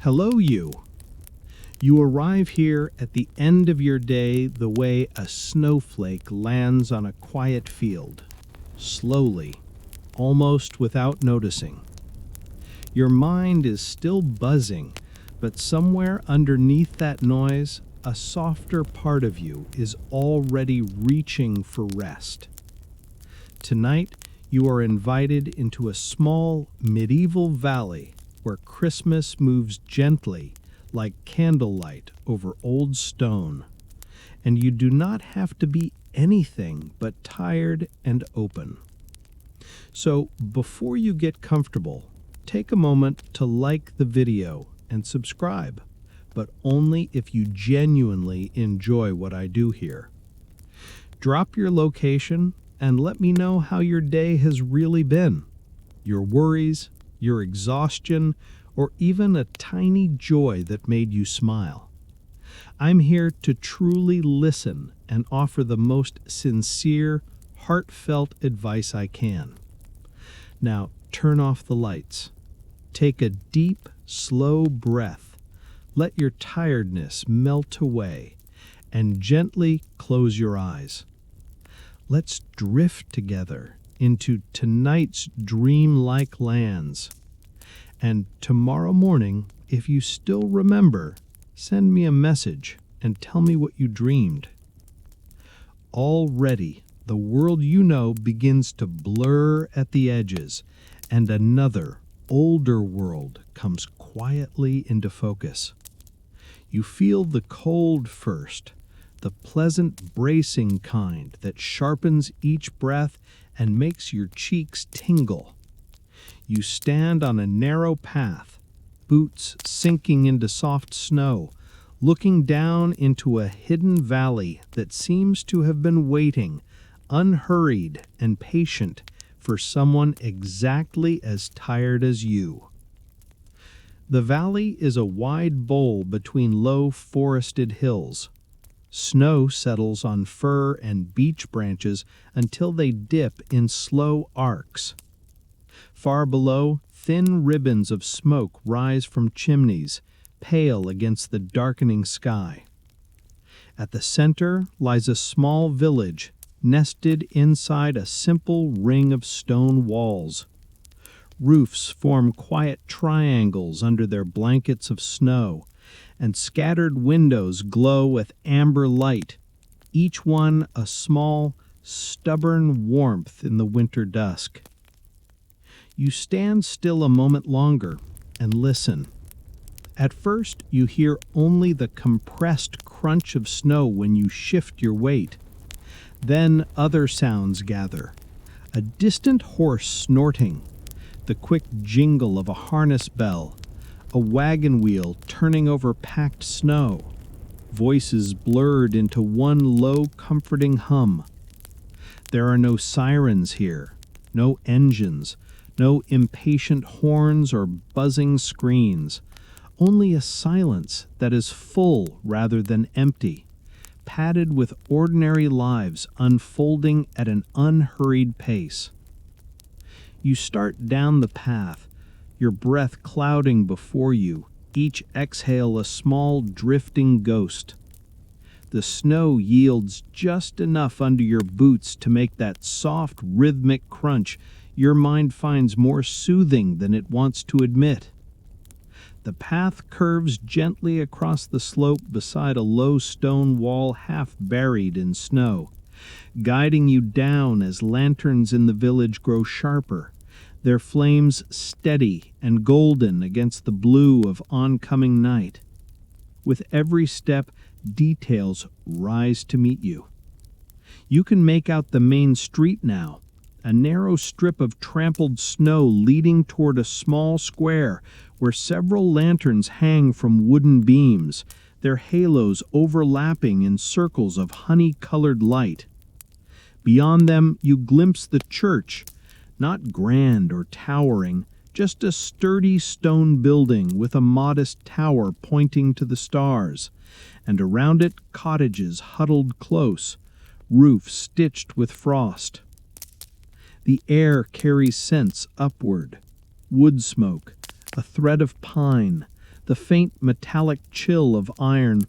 Hello, you. You arrive here at the end of your day the way a snowflake lands on a quiet field, slowly, almost without noticing. Your mind is still buzzing, but somewhere underneath that noise, a softer part of you is already reaching for rest. Tonight, you are invited into a small medieval valley where Christmas moves gently like candlelight over old stone, and you do not have to be anything but tired and open. So before you get comfortable, take a moment to like the video and subscribe, but only if you genuinely enjoy what I do here. Drop your location and let me know how your day has really been, your worries, your exhaustion, or even a tiny joy that made you smile. I'm here to truly listen and offer the most sincere, heartfelt advice I can. Now, turn off the lights. Take a deep, slow breath. Let your tiredness melt away, and gently close your eyes. Let's drift together into tonight's dreamlike lands. And tomorrow morning, if you still remember, send me a message and tell me what you dreamed. Already, the world you know begins to blur at the edges, and another, older world comes quietly into focus. You feel the cold first, the pleasant bracing kind that sharpens each breath and makes your cheeks tingle. You stand on a narrow path, boots sinking into soft snow, looking down into a hidden valley that seems to have been waiting, unhurried and patient, for someone exactly as tired as you. The valley is a wide bowl between low forested hills. Snow settles on fir and beech branches until they dip in slow arcs. Far below, thin ribbons of smoke rise from chimneys, pale against the darkening sky. At the center lies a small village, nested inside a simple ring of stone walls. Roofs form quiet triangles under their blankets of snow, and scattered windows glow with amber light, each one a small, stubborn warmth in the winter dusk. You stand still a moment longer and listen. At first, you hear only the compressed crunch of snow when you shift your weight. Then other sounds gather. A distant horse snorting, the quick jingle of a harness bell, a wagon wheel turning over packed snow, voices blurred into one low, comforting hum. There are no sirens here, no engines, no impatient horns or buzzing screens, only a silence that is full rather than empty, padded with ordinary lives unfolding at an unhurried pace. You start down the path, your breath clouding before you, each exhale a small drifting ghost. The snow yields just enough under your boots to make that soft, rhythmic crunch your mind finds more soothing than it wants to admit. The path curves gently across the slope beside a low stone wall half buried in snow, guiding you down as lanterns in the village grow sharper, their flames steady and golden against the blue of oncoming night. With every step, details rise to meet you. You can make out the main street now, a narrow strip of trampled snow leading toward a small square where several lanterns hang from wooden beams, their halos overlapping in circles of honey-colored light. Beyond them, you glimpse the church, not grand or towering, just a sturdy stone building with a modest tower pointing to the stars, and around it cottages huddled close, roofs stitched with frost. The air carries scents upward, wood smoke, a thread of pine, the faint metallic chill of iron,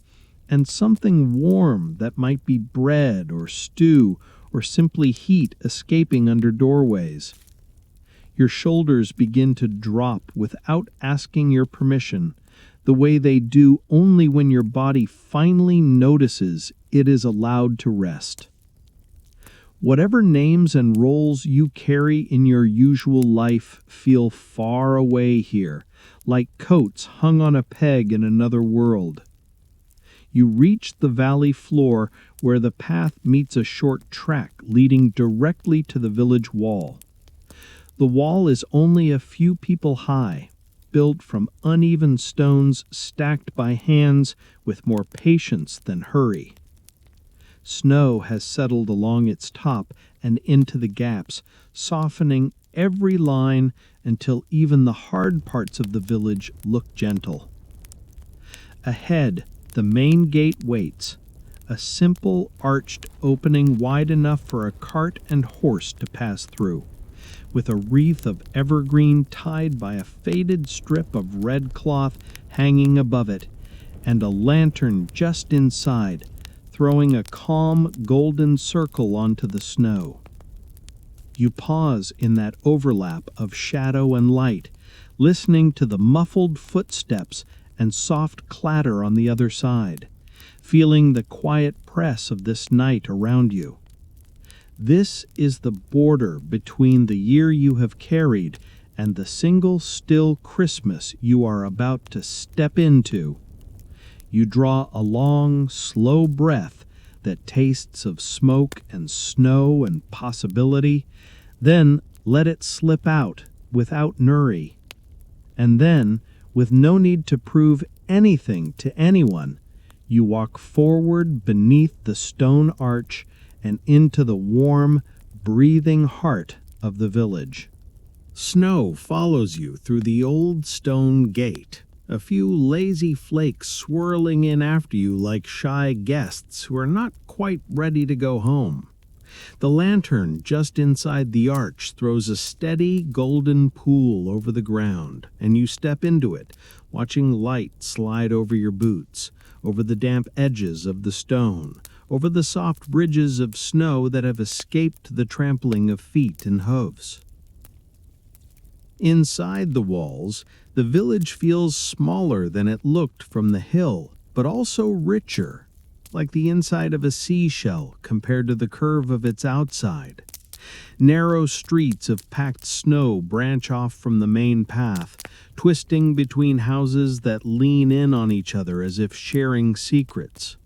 and something warm that might be bread or stew or simply heat escaping under doorways. Your shoulders begin to drop without asking your permission, the way they do only when your body finally notices it is allowed to rest. Whatever names and roles you carry in your usual life feel far away here, like coats hung on a peg in another world. You reach the valley floor where the path meets a short track leading directly to the village wall. The wall is only a few people high, built from uneven stones stacked by hands with more patience than hurry. Snow has settled along its top and into the gaps, softening every line until even the hard parts of the village look gentle. Ahead, the main gate waits, a simple arched opening wide enough for a cart and horse to pass through, with a wreath of evergreen tied by a faded strip of red cloth hanging above it, and a lantern just inside, throwing a calm golden circle onto the snow. You pause in that overlap of shadow and light, listening to the muffled footsteps and soft clatter on the other side, feeling the quiet press of this night around you. This is the border between the year you have carried and the single still Christmas you are about to step into. You draw a long, slow breath that tastes of smoke and snow and possibility, then let it slip out without hurry. And then, with no need to prove anything to anyone, you walk forward beneath the stone arch and into the warm, breathing heart of the village. Snow follows you through the old stone gate, a few lazy flakes swirling in after you like shy guests who are not quite ready to go home. The lantern just inside the arch throws a steady golden pool over the ground, and you step into it, watching light slide over your boots, over the damp edges of the stone, over the soft bridges of snow that have escaped the trampling of feet and hooves. Inside the walls, the village feels smaller than it looked from the hill, but also richer, like the inside of a seashell compared to the curve of its outside. Narrow streets of packed snow branch off from the main path, twisting between houses that lean in on each other as if sharing secrets.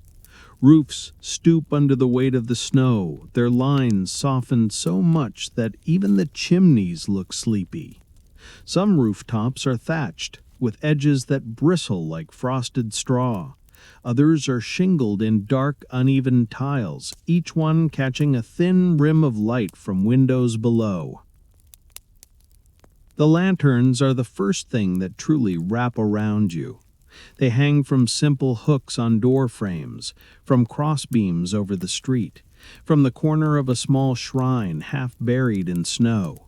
Roofs stoop under the weight of the snow, their lines softened so much that even the chimneys look sleepy. Some rooftops are thatched, with edges that bristle like frosted straw. Others are shingled in dark, uneven tiles, each one catching a thin rim of light from windows below. The lanterns are the first thing that truly wrap around you. They hang from simple hooks on door frames, from crossbeams over the street, from the corner of a small shrine half buried in snow.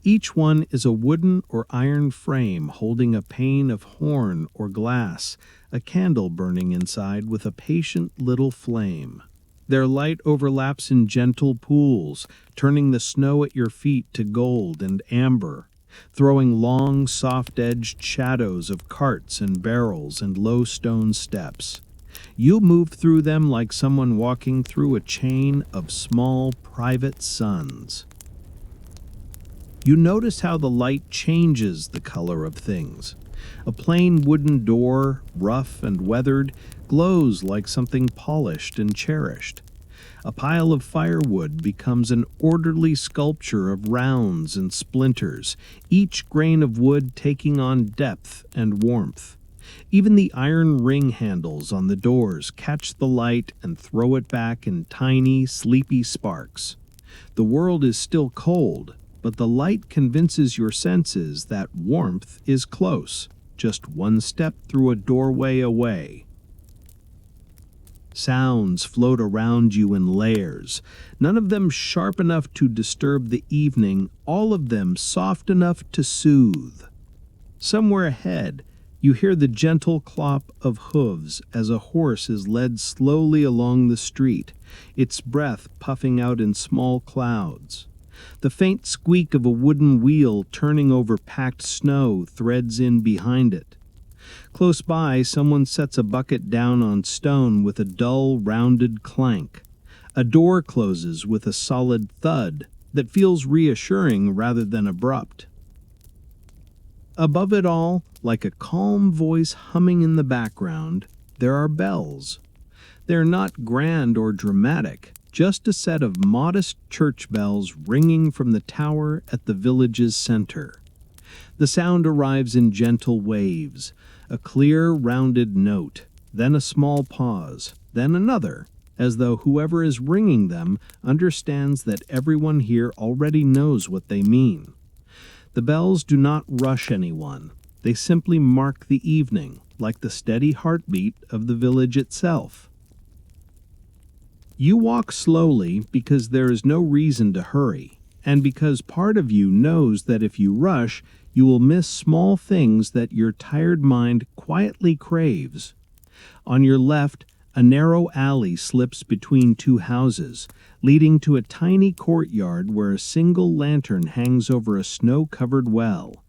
Each one is a wooden or iron frame holding a pane of horn or glass, a candle burning inside with a patient little flame. Their light overlaps in gentle pools, turning the snow at your feet to gold and amber, throwing long, soft-edged shadows of carts and barrels and low stone steps. You move through them like someone walking through a chain of small, private suns. You notice how the light changes the color of things. A plain wooden door, rough and weathered, glows like something polished and cherished. A pile of firewood becomes an orderly sculpture of rounds and splinters, each grain of wood taking on depth and warmth. Even the iron ring handles on the doors catch the light and throw it back in tiny, sleepy sparks. The world is still cold, but the light convinces your senses that warmth is close, just one step through a doorway away. Sounds float around you in layers, none of them sharp enough to disturb the evening, all of them soft enough to soothe. Somewhere ahead, You hear the gentle clop of hooves as a horse is led slowly along the street, its breath puffing out in small clouds. The faint squeak of a wooden wheel turning over packed snow threads in behind it. Close by, someone sets a bucket down on stone with a dull, rounded clank. A door closes with a solid thud that feels reassuring rather than abrupt. Above it all, like a calm voice humming in the background, there are bells. They're not grand or dramatic, just a set of modest church bells ringing from the tower at the village's center. The sound arrives in gentle waves, a clear, rounded note, then a small pause, then another, as though whoever is ringing them understands that everyone here already knows what they mean. The bells do not rush anyone. They simply mark the evening, like the steady heartbeat of the village itself. You walk slowly because there is no reason to hurry, and because part of you knows that if you rush, you will miss small things that your tired mind quietly craves. On your left, a narrow alley slips between two houses, leading to a tiny courtyard where a single lantern hangs over a snow-covered well.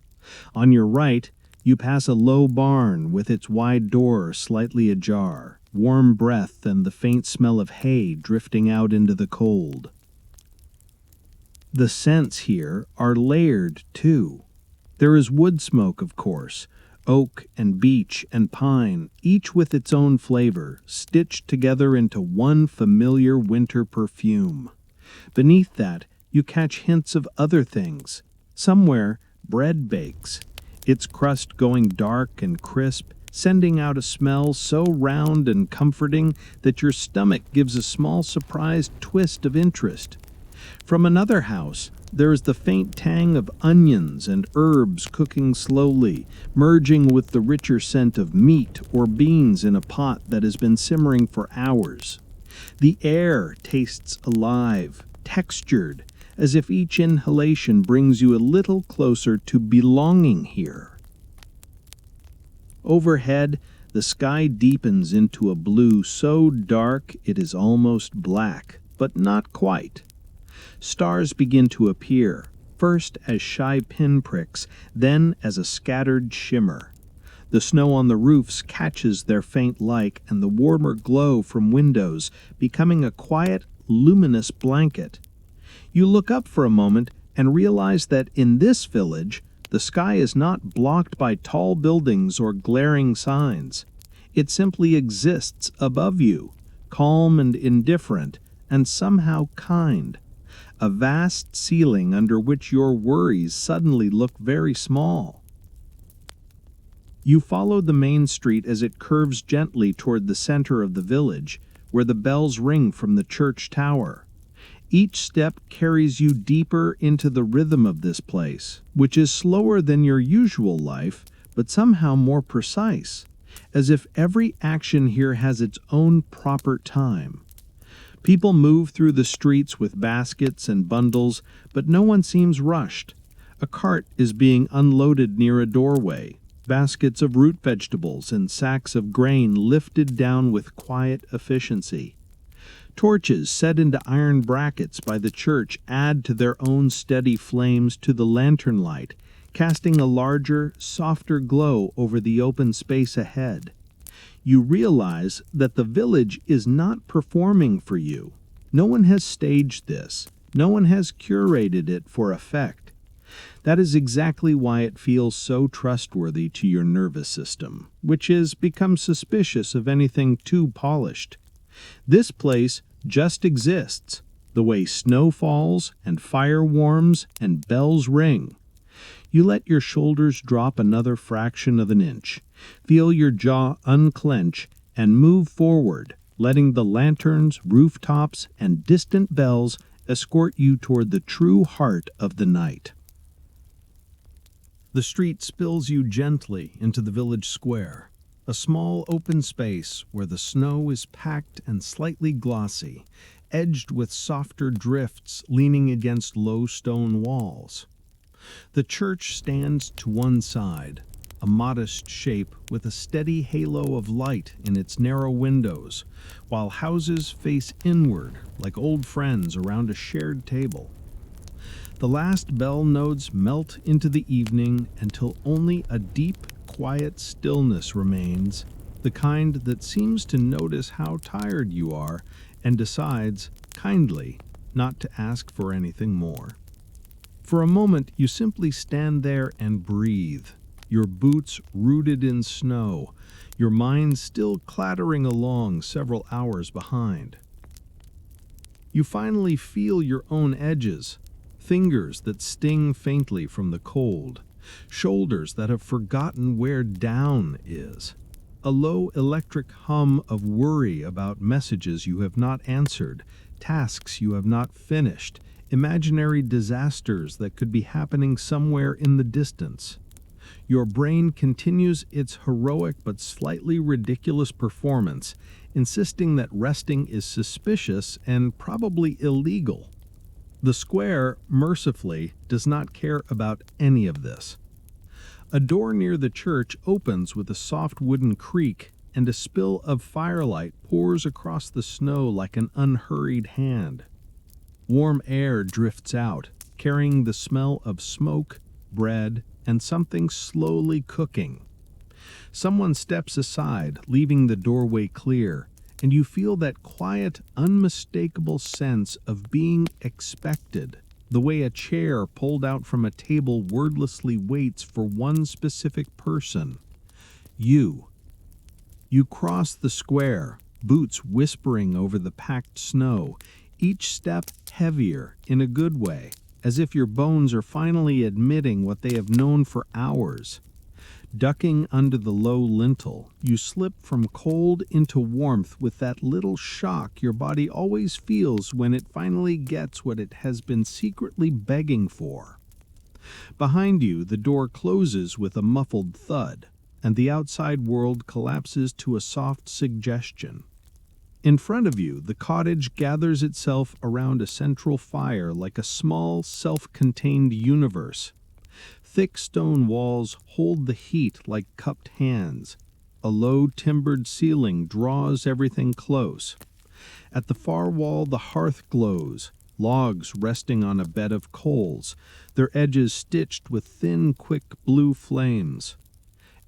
On your right, you pass a low barn with its wide door slightly ajar, warm breath and the faint smell of hay drifting out into the cold. The scents here are layered, too. There is wood smoke, of course, oak and beech and pine, each with its own flavor, stitched together into one familiar winter perfume. Beneath that, you catch hints of other things. Somewhere, bread bakes, its crust going dark and crisp, sending out a smell so round and comforting that your stomach gives a small surprised twist of interest. From another house, there is the faint tang of onions and herbs cooking slowly, merging with the richer scent of meat or beans in a pot that has been simmering for hours. The air tastes alive, textured, as if each inhalation brings you a little closer to belonging here. Overhead, the sky deepens into a blue so dark it is almost black, but not quite. Stars begin to appear, first as shy pinpricks, then as a scattered shimmer. The snow on the roofs catches their faint light and the warmer glow from windows, becoming a quiet, luminous blanket. You look up for a moment and realize that in this village, the sky is not blocked by tall buildings or glaring signs. It simply exists above you, calm and indifferent, and somehow kind. A vast ceiling under which your worries suddenly look very small. You follow the main street as it curves gently toward the center of the village, where the bells ring from the church tower. Each step carries you deeper into the rhythm of this place, which is slower than your usual life, but somehow more precise, as if every action here has its own proper time. People move through the streets with baskets and bundles, but no one seems rushed. A cart is being unloaded near a doorway, baskets of root vegetables and sacks of grain lifted down with quiet efficiency. Torches set into iron brackets by the church add to their own steady flames to the lantern light, casting a larger, softer glow over the open space ahead. You realize that the village is not performing for you. No one has staged this. No one has curated it for effect. That is exactly why it feels so trustworthy to your nervous system, which has become suspicious of anything too polished. This place just exists, the way snow falls and fire warms and bells ring. You let your shoulders drop another fraction of an inch, feel your jaw unclench, and move forward, letting the lanterns, rooftops, and distant bells escort you toward the true heart of the night. The street spills you gently into the village square, a small open space where the snow is packed and slightly glossy, edged with softer drifts leaning against low stone walls. The church stands to one side, a modest shape with a steady halo of light in its narrow windows, while houses face inward like old friends around a shared table. The last bell notes melt into the evening until only a deep, quiet stillness remains, the kind that seems to notice how tired you are and decides, kindly, not to ask for anything more. For a moment, you simply stand there and breathe, your boots rooted in snow, your mind still clattering along several hours behind. You finally feel your own edges, fingers that sting faintly from the cold, shoulders that have forgotten where down is, a low electric hum of worry about messages you have not answered, tasks you have not finished, imaginary disasters that could be happening somewhere in the distance. Your brain continues its heroic but slightly ridiculous performance, insisting that resting is suspicious and probably illegal. The square, mercifully, does not care about any of this. A door near the church opens with a soft wooden creak, and a spill of firelight pours across the snow like an unhurried hand. Warm air drifts out, carrying the smell of smoke, bread, and something slowly cooking. Someone steps aside, leaving the doorway clear, and you feel that quiet, unmistakable sense of being expected, the way a chair pulled out from a table wordlessly waits for one specific person. You. You cross the square, boots whispering over the packed snow, each step heavier in a good way, as if your bones are finally admitting what they have known for hours. Ducking under the low lintel, you slip from cold into warmth with that little shock your body always feels when it finally gets what it has been secretly begging for. Behind you, the door closes with a muffled thud, and the outside world collapses to a soft suggestion. In front of you, the cottage gathers itself around a central fire like a small, self-contained universe. Thick stone walls hold the heat like cupped hands. A low timbered ceiling draws everything close. At the far wall, the hearth glows, logs resting on a bed of coals, their edges stitched with thin, quick blue flames.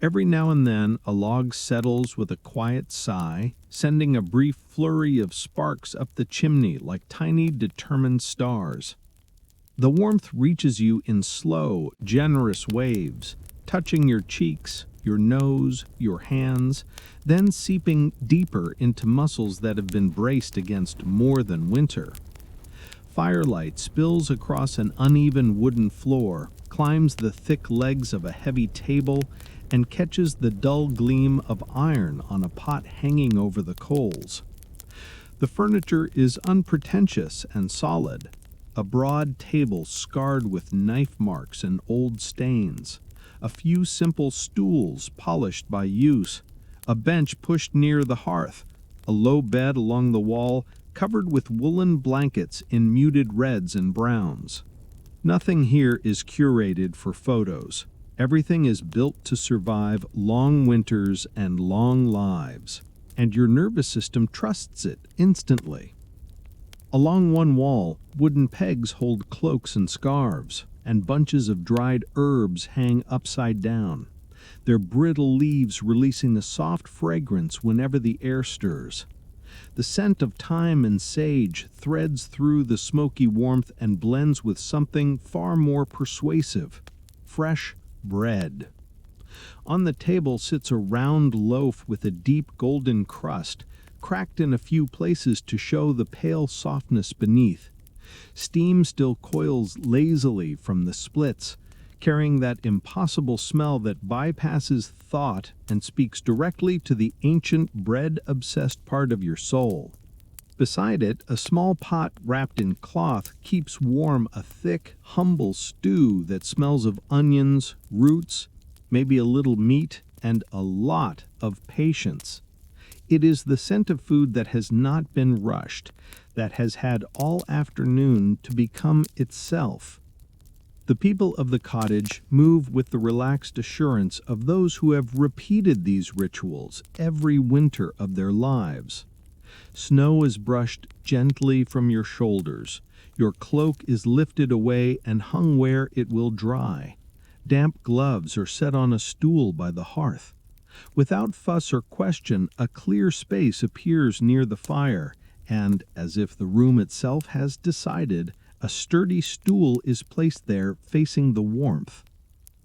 Every now and then, a log settles with a quiet sigh, sending a brief flurry of sparks up the chimney like tiny, determined stars. The warmth reaches you in slow, generous waves, touching your cheeks, your nose, your hands, then seeping deeper into muscles that have been braced against more than winter. Firelight spills across an uneven wooden floor, climbs the thick legs of a heavy table, and catches the dull gleam of iron on a pot hanging over the coals. The furniture is unpretentious and solid, a broad table scarred with knife marks and old stains, a few simple stools polished by use, a bench pushed near the hearth, a low bed along the wall covered with woolen blankets in muted reds and browns. Nothing here is curated for photos. Everything is built to survive long winters and long lives, and your nervous system trusts it instantly. Along one wall, wooden pegs hold cloaks and scarves, and bunches of dried herbs hang upside down, their brittle leaves releasing a soft fragrance whenever the air stirs. The scent of thyme and sage threads through the smoky warmth and blends with something far more persuasive: fresh bread. On the table sits a round loaf with a deep golden crust, cracked in a few places to show the pale softness beneath. Steam still coils lazily from the splits, carrying that impossible smell that bypasses thought and speaks directly to the ancient bread-obsessed part of your soul. Beside it, a small pot wrapped in cloth keeps warm a thick, humble stew that smells of onions, roots, maybe a little meat, and a lot of patience. It is the scent of food that has not been rushed, that has had all afternoon to become itself. The The people of the cottage move with the relaxed assurance of those who have repeated these rituals every winter of their lives. Snow is brushed gently from your shoulders. Your cloak is lifted away and hung where it will dry. Damp gloves are set on a stool by the hearth. Without fuss or question, a clear space appears near the fire, and, as if the room itself has decided, a sturdy stool is placed there facing the warmth.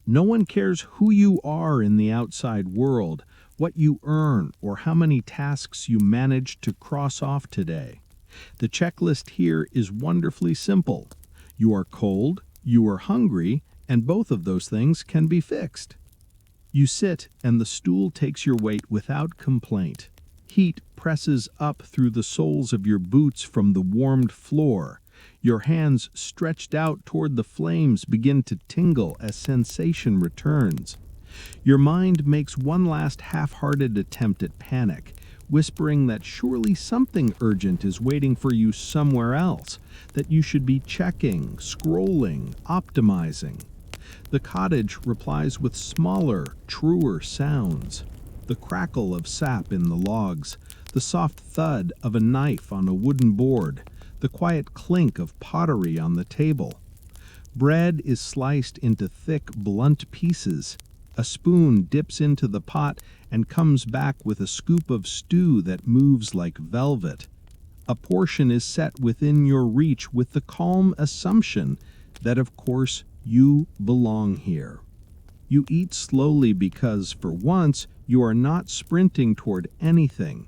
No one cares who you are in the outside world, what you earn, or how many tasks you managed to cross off today. The checklist here is wonderfully simple. You are cold, you are hungry, and both of those things can be fixed. You sit, and the stool takes your weight without complaint. Heat presses up through the soles of your boots from the warmed floor. Your hands stretched out toward the flames begin to tingle as sensation returns. Your mind makes one last half-hearted attempt at panic, whispering that surely something urgent is waiting for you somewhere else, that you should be checking, scrolling, optimizing. The cottage replies with smaller, truer sounds. The crackle of sap in the logs, the soft thud of a knife on a wooden board, the quiet clink of pottery on the table. Bread is sliced into thick, blunt pieces. A spoon dips into the pot and comes back with a scoop of stew that moves like velvet. A portion is set within your reach with the calm assumption that, of course, you belong here. You eat slowly because, for once, you are not sprinting toward anything.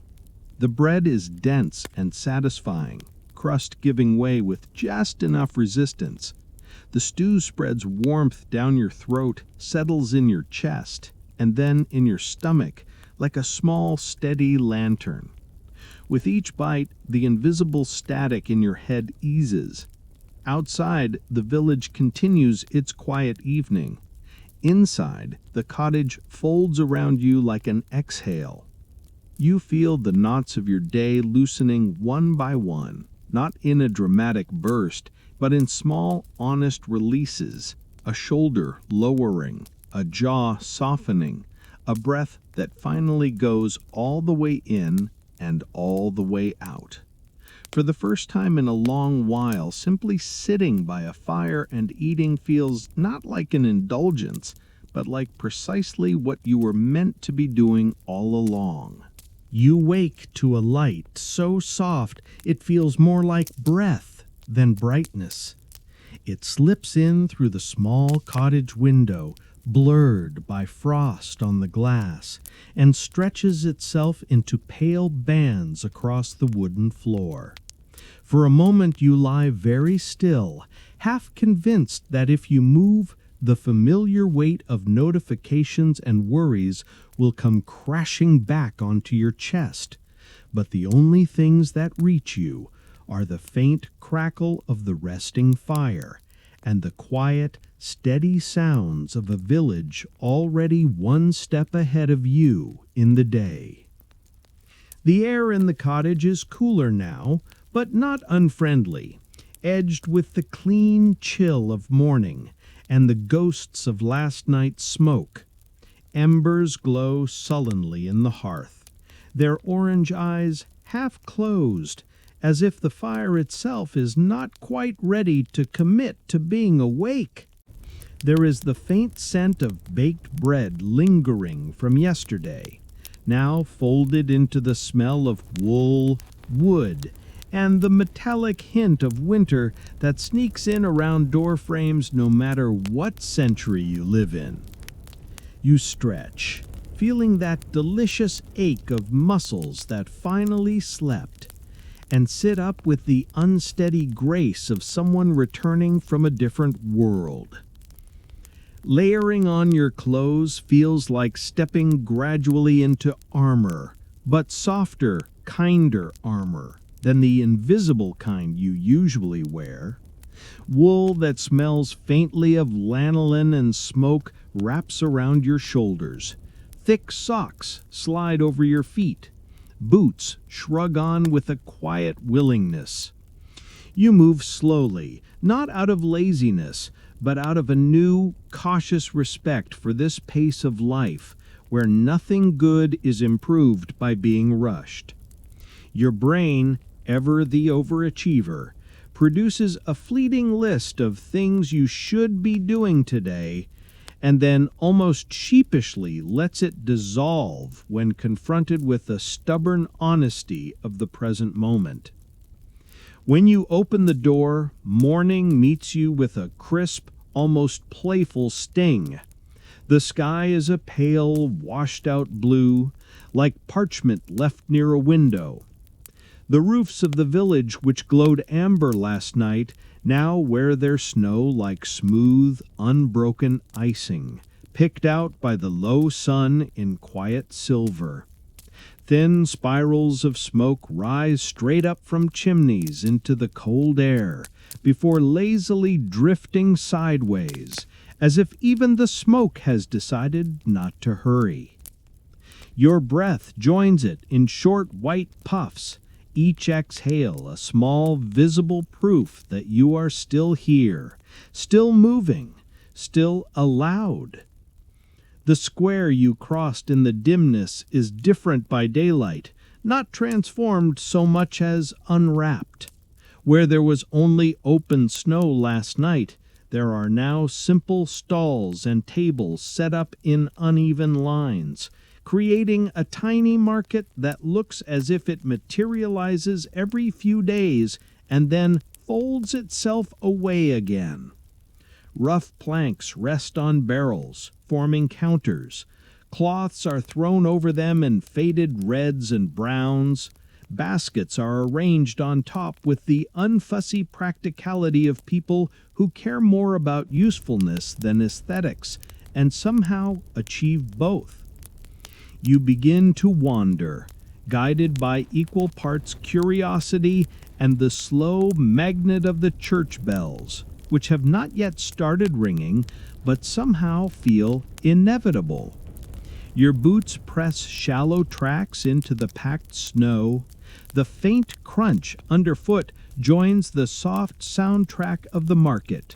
The bread is dense and satisfying, crust giving way with just enough resistance. The stew spreads warmth down your throat, settles in your chest, and then in your stomach, like a small, steady lantern. With each bite, the invisible static in your head eases. Outside, the village continues its quiet evening. Inside, the cottage folds around you like an exhale. You feel the knots of your day loosening one by one, not in a dramatic burst, but in small, honest releases, a shoulder lowering, a jaw softening, a breath that finally goes all the way in and all the way out. For the first time in a long while, simply sitting by a fire and eating feels not like an indulgence, but like precisely what you were meant to be doing all along. You wake to a light so soft it feels more like breath than brightness. It slips in through the small cottage window, blurred by frost on the glass, and stretches itself into pale bands across the wooden floor. For a moment you lie very still, half convinced that if you move, the familiar weight of notifications and worries will come crashing back onto your chest. But the only things that reach you are the faint crackle of the resting fire and the quiet, steady sounds of a village already one step ahead of you in the day. The air in the cottage is cooler now, but not unfriendly, edged with the clean chill of morning and the ghosts of last night's smoke. Embers glow sullenly in the hearth, their orange eyes half closed, as if the fire itself is not quite ready to commit to being awake. There is the faint scent of baked bread lingering from yesterday, now folded into the smell of wool, wood, and the metallic hint of winter that sneaks in around door frames no matter what century you live in. You stretch, feeling that delicious ache of muscles that finally slept, and sit up with the unsteady grace of someone returning from a different world. Layering on your clothes feels like stepping gradually into armor, but softer, kinder armor than the invisible kind you usually wear. Wool that smells faintly of lanolin and smoke wraps around your shoulders. Thick socks slide over your feet. Boots shrug on with a quiet willingness. You move slowly, not out of laziness, but out of a new, cautious respect for this pace of life, where nothing good is improved by being rushed. Your brain, ever the overachiever, produces a fleeting list of things you should be doing today, and then almost sheepishly lets it dissolve when confronted with the stubborn honesty of the present moment. When you open the door, morning meets you with a crisp, almost playful sting. The sky is a pale, washed-out blue, like parchment left near a window. The roofs of the village, which glowed amber last night, now wear their snow like smooth, unbroken icing, picked out by the low sun in quiet silver. Thin spirals of smoke rise straight up from chimneys into the cold air, before lazily drifting sideways, as if even the smoke has decided not to hurry. Your breath joins it in short white puffs, each exhale a small visible proof that you are still here, still moving, still allowed. The square you crossed in the dimness is different by daylight, not transformed so much as unwrapped. Where there was only open snow last night, there are now simple stalls and tables set up in uneven lines, creating a tiny market that looks as if it materializes every few days and then folds itself away again. Rough planks rest on barrels, forming counters. Cloths are thrown over them in faded reds and browns. Baskets are arranged on top with the unfussy practicality of people who care more about usefulness than aesthetics, and somehow achieve both. You begin to wander, guided by equal parts curiosity and the slow magnet of the church bells, which have not yet started ringing, but somehow feel inevitable. Your boots press shallow tracks into the packed snow. The faint crunch underfoot joins the soft soundtrack of the market,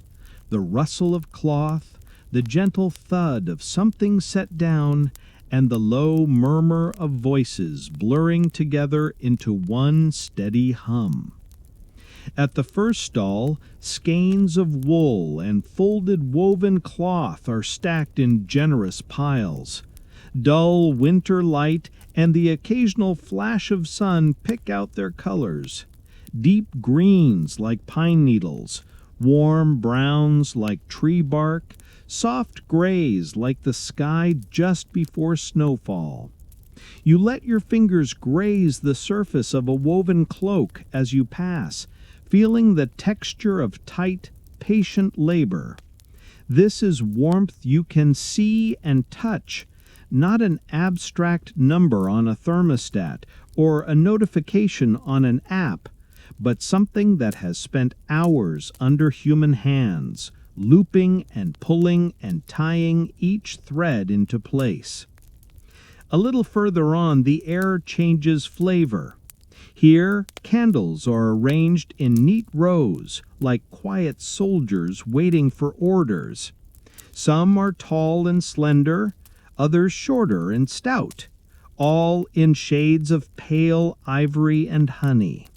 the rustle of cloth, the gentle thud of something set down, and the low murmur of voices blurring together into one steady hum. At the first stall, skeins of wool and folded woven cloth are stacked in generous piles. Dull winter light and the occasional flash of sun pick out their colors. Deep greens like pine needles, warm browns like tree bark, soft grays like the sky just before snowfall. You let your fingers graze the surface of a woven cloak as you pass, feeling the texture of tight, patient labor. This is warmth you can see and touch, not an abstract number on a thermostat or a notification on an app, but something that has spent hours under human hands, looping and pulling and tying each thread into place. A little further on, the air changes flavor. Here, candles are arranged in neat rows, like quiet soldiers waiting for orders. Some are tall and slender, others shorter and stout, all in shades of pale ivory and honey.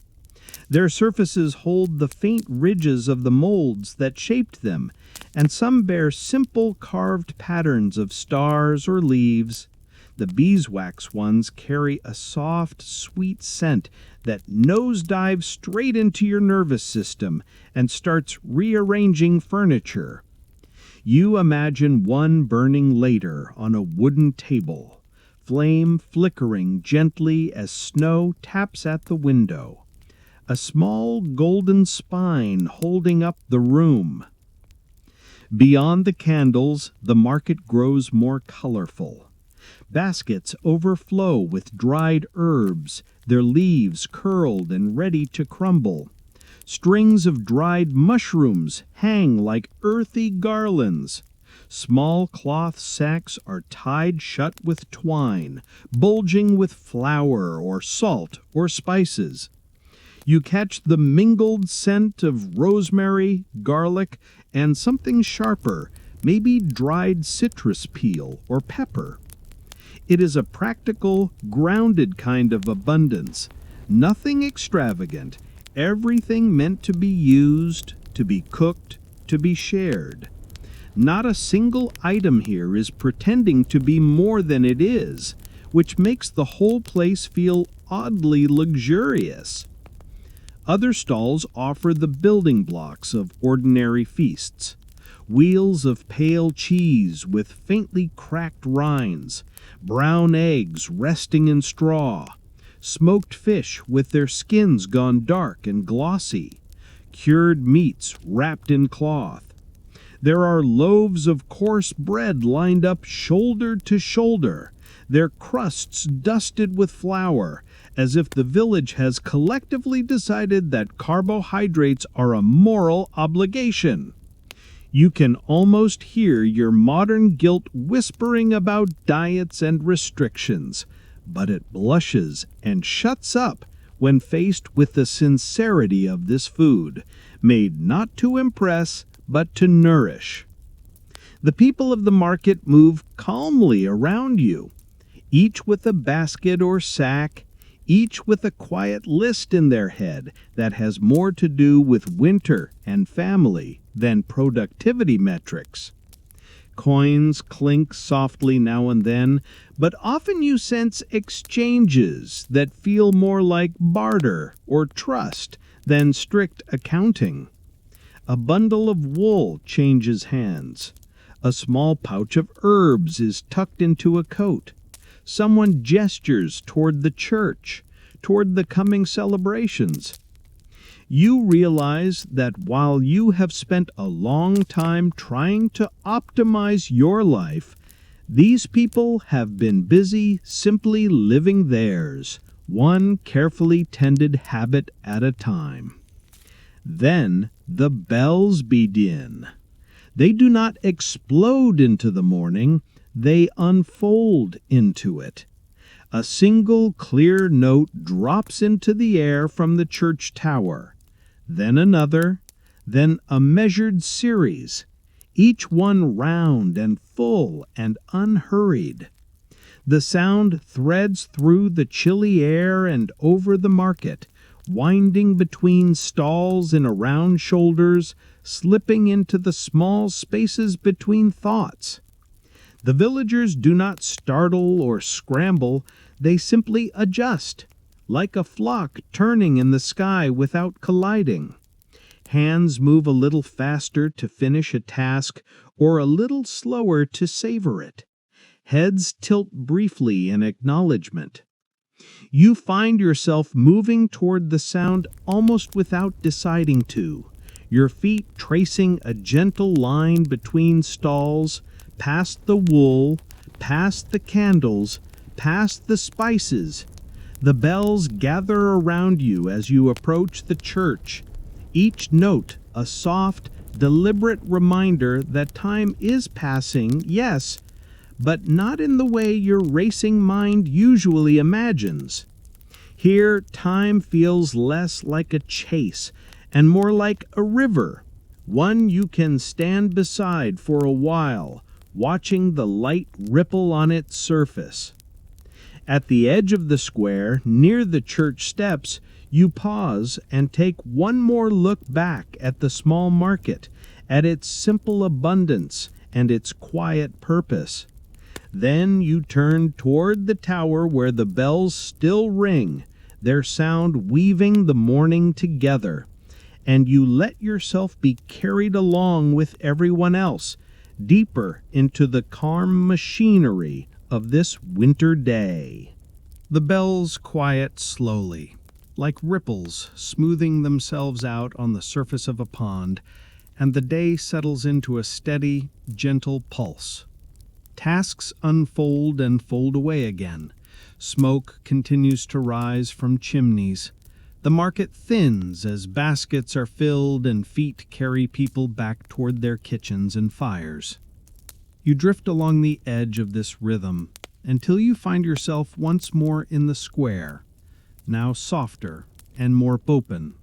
Their surfaces hold the faint ridges of the molds that shaped them, and some bear simple carved patterns of stars or leaves. The beeswax ones carry a soft, sweet scent that nosedives straight into your nervous system and starts rearranging furniture. You imagine one burning later on a wooden table, flame flickering gently as snow taps at the window. A small golden spine holding up the room. Beyond the candles, the market grows more colorful. Baskets overflow with dried herbs, their leaves curled and ready to crumble. Strings of dried mushrooms hang like earthy garlands. Small cloth sacks are tied shut with twine, bulging with flour or salt or spices. You catch the mingled scent of rosemary, garlic, and something sharper, maybe dried citrus peel or pepper. It is a practical, grounded kind of abundance. Nothing extravagant, everything meant to be used, to be cooked, to be shared. Not a single item here is pretending to be more than it is, which makes the whole place feel oddly luxurious. Other stalls offer the building blocks of ordinary feasts. Wheels of pale cheese with faintly cracked rinds, brown eggs resting in straw, smoked fish with their skins gone dark and glossy, cured meats wrapped in cloth. There are loaves of coarse bread lined up shoulder to shoulder, their crusts dusted with flour, as if the village has collectively decided that carbohydrates are a moral obligation. You can almost hear your modern guilt whispering about diets and restrictions, but it blushes and shuts up when faced with the sincerity of this food, made not to impress, but to nourish. The people of the market move calmly around you, each with a basket or sack, each with a quiet list in their head that has more to do with winter and family than productivity metrics. Coins clink softly now and then, but often you sense exchanges that feel more like barter or trust than strict accounting. A bundle of wool changes hands. A small pouch of herbs is tucked into a coat. Someone gestures toward the church, toward the coming celebrations. You realize that while you have spent a long time trying to optimize your life, these people have been busy simply living theirs, one carefully tended habit at a time. Then the bells begin. They do not explode into the morning, they unfold into it. A single clear note drops into the air from the church tower, then another, then a measured series, each one round and full and unhurried. The sound threads through the chilly air and over the market, winding between stalls and around shoulders, slipping into the small spaces between thoughts. The villagers do not startle or scramble, they simply adjust, like a flock turning in the sky without colliding. Hands move a little faster to finish a task or a little slower to savor it. Heads tilt briefly in acknowledgement. You find yourself moving toward the sound almost without deciding to, your feet tracing a gentle line between stalls, past the wool, past the candles, past the spices. The bells gather around you as you approach the church, each note a soft, deliberate reminder that time is passing, yes, but not in the way your racing mind usually imagines. Here, time feels less like a chase and more like a river, one you can stand beside for a while, watching the light ripple on its surface. At the edge of the square, near the church steps, you pause and take one more look back at the small market, at its simple abundance and its quiet purpose. Then you turn toward the tower where the bells still ring, their sound weaving the morning together, and you let yourself be carried along with everyone else, deeper into the calm machinery of this winter day. The bells quiet slowly, like ripples smoothing themselves out on the surface of a pond, and the day settles into a steady, gentle pulse. Tasks unfold and fold away again. Smoke continues to rise from chimneys. The market thins as baskets are filled and feet carry people back toward their kitchens and fires. You drift along the edge of this rhythm until you find yourself once more in the square, now softer and more open,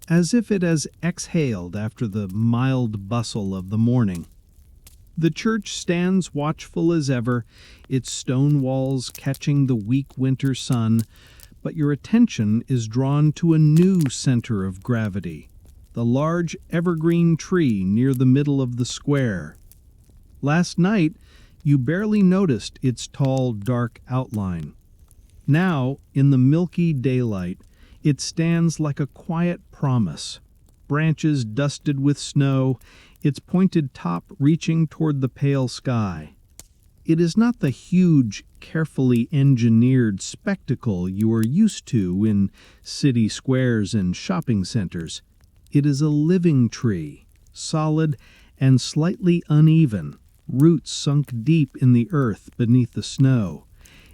as if it has exhaled after the mild bustle of the morning. The church stands watchful as ever, its stone walls catching the weak winter sun, but your attention is drawn to a new center of gravity, the large evergreen tree near the middle of the square. Last night, you barely noticed its tall, dark outline. Now, in the milky daylight, it stands like a quiet promise, branches dusted with snow, its pointed top reaching toward the pale sky. It is not the huge, carefully engineered spectacle you are used to in city squares and shopping centers. It is a living tree, solid and slightly uneven, roots sunk deep in the earth beneath the snow,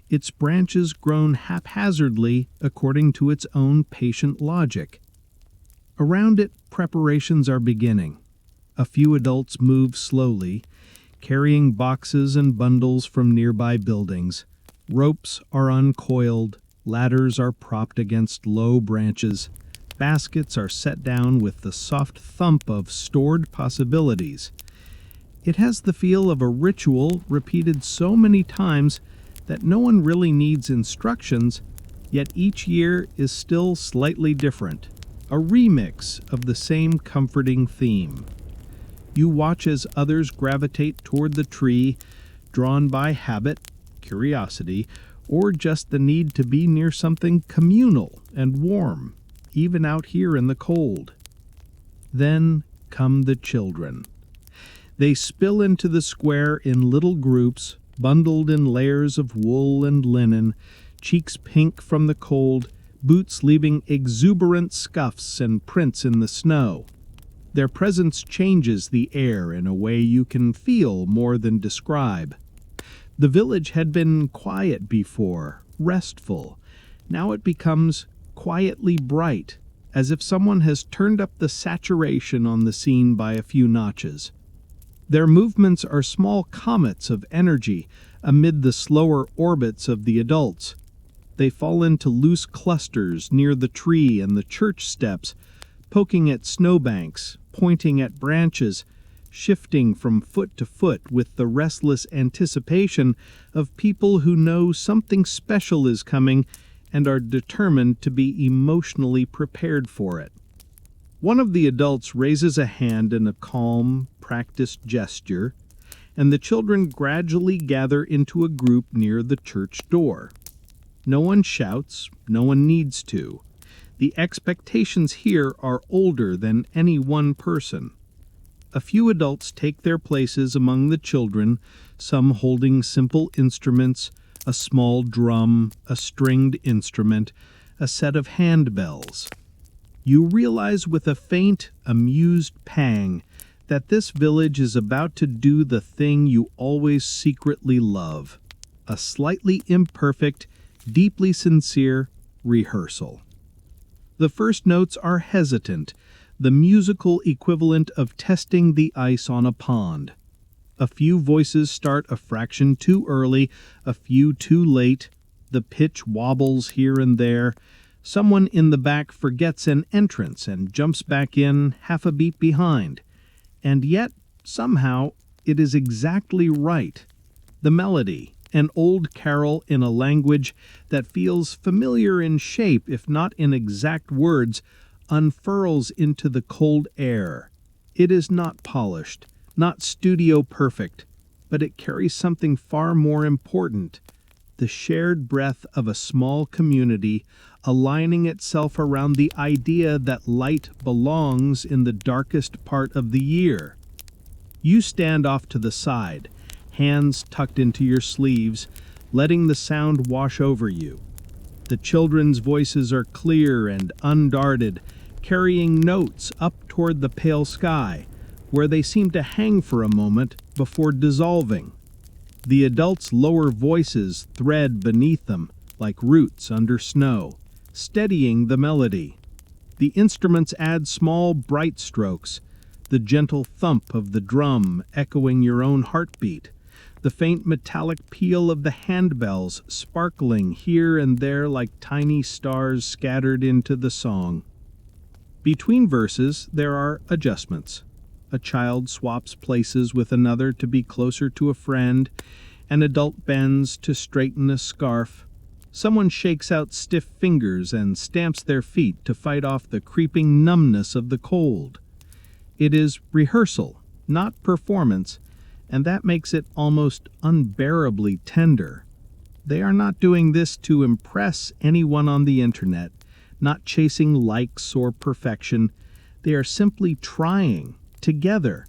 its branches grown haphazardly according to its own patient logic. Around it, preparations are beginning. A few adults move slowly, carrying boxes and bundles from nearby buildings. Ropes are uncoiled, ladders are propped against low branches, baskets are set down with the soft thump of stored possibilities. It has the feel of a ritual repeated so many times that no one really needs instructions, yet each year is still slightly different, a remix of the same comforting theme. You watch as others gravitate toward the tree, drawn by habit, curiosity, or just the need to be near something communal and warm, even out here in the cold. Then come the children. They spill into the square in little groups, bundled in layers of wool and linen, cheeks pink from the cold, boots leaving exuberant scuffs and prints in the snow. Their presence changes the air in a way you can feel more than describe. The village had been quiet before, restful. Now it becomes quietly bright, as if someone has turned up the saturation on the scene by a few notches. Their movements are small comets of energy amid the slower orbits of the adults. They fall into loose clusters near the tree and the church steps, poking at snowbanks, pointing at branches, shifting from foot to foot with the restless anticipation of people who know something special is coming and are determined to be emotionally prepared for it. One of the adults raises a hand in a calm, practiced gesture, and the children gradually gather into a group near the church door. No one shouts, no one needs to. The expectations here are older than any one person. A few adults take their places among the children, some holding simple instruments, a small drum, a stringed instrument, a set of handbells. You realize with a faint, amused pang that this village is about to do the thing you always secretly love, a slightly imperfect, deeply sincere rehearsal. The first notes are hesitant, the musical equivalent of testing the ice on a pond. A few voices start a fraction too early, a few too late. The pitch wobbles here and there. Someone in the back forgets an entrance and jumps back in half a beat behind. And yet, somehow, it is exactly right. The melody, an old carol in a language that feels familiar in shape if not in exact words, unfurls into the cold air. It is not polished, not studio perfect, but it carries something far more important, the shared breath of a small community aligning itself around the idea that light belongs in the darkest part of the year. You stand off to the side, hands tucked into your sleeves, letting the sound wash over you. The children's voices are clear and undarted, carrying notes up toward the pale sky, where they seem to hang for a moment before dissolving. The adults' lower voices thread beneath them like roots under snow, steadying the melody. The instruments add small, bright strokes, the gentle thump of the drum echoing your own heartbeat, the faint metallic peal of the handbells sparkling here and there like tiny stars scattered into the song. Between verses, there are adjustments. A child swaps places with another to be closer to a friend. An adult bends to straighten a scarf. Someone shakes out stiff fingers and stamps their feet to fight off the creeping numbness of the cold. It is rehearsal, not performance, and that makes it almost unbearably tender. They are not doing this to impress anyone on the internet, not chasing likes or perfection. They are simply trying, together,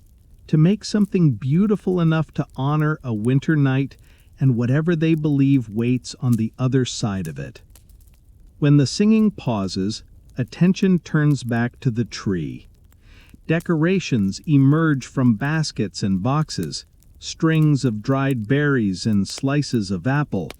to make something beautiful enough to honor a winter night and whatever they believe waits on the other side of it. When the singing pauses, attention turns back to the tree. Decorations emerge from baskets and boxes, strings of dried berries and slices of apple,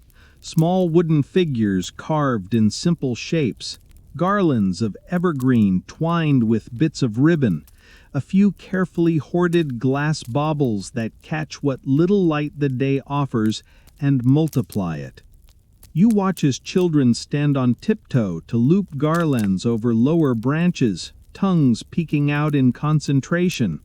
small wooden figures carved in simple shapes, garlands of evergreen twined with bits of ribbon, a few carefully hoarded glass baubles that catch what little light the day offers and multiply it. You watch as children stand on tiptoe to loop garlands over lower branches, tongues peeking out in concentration.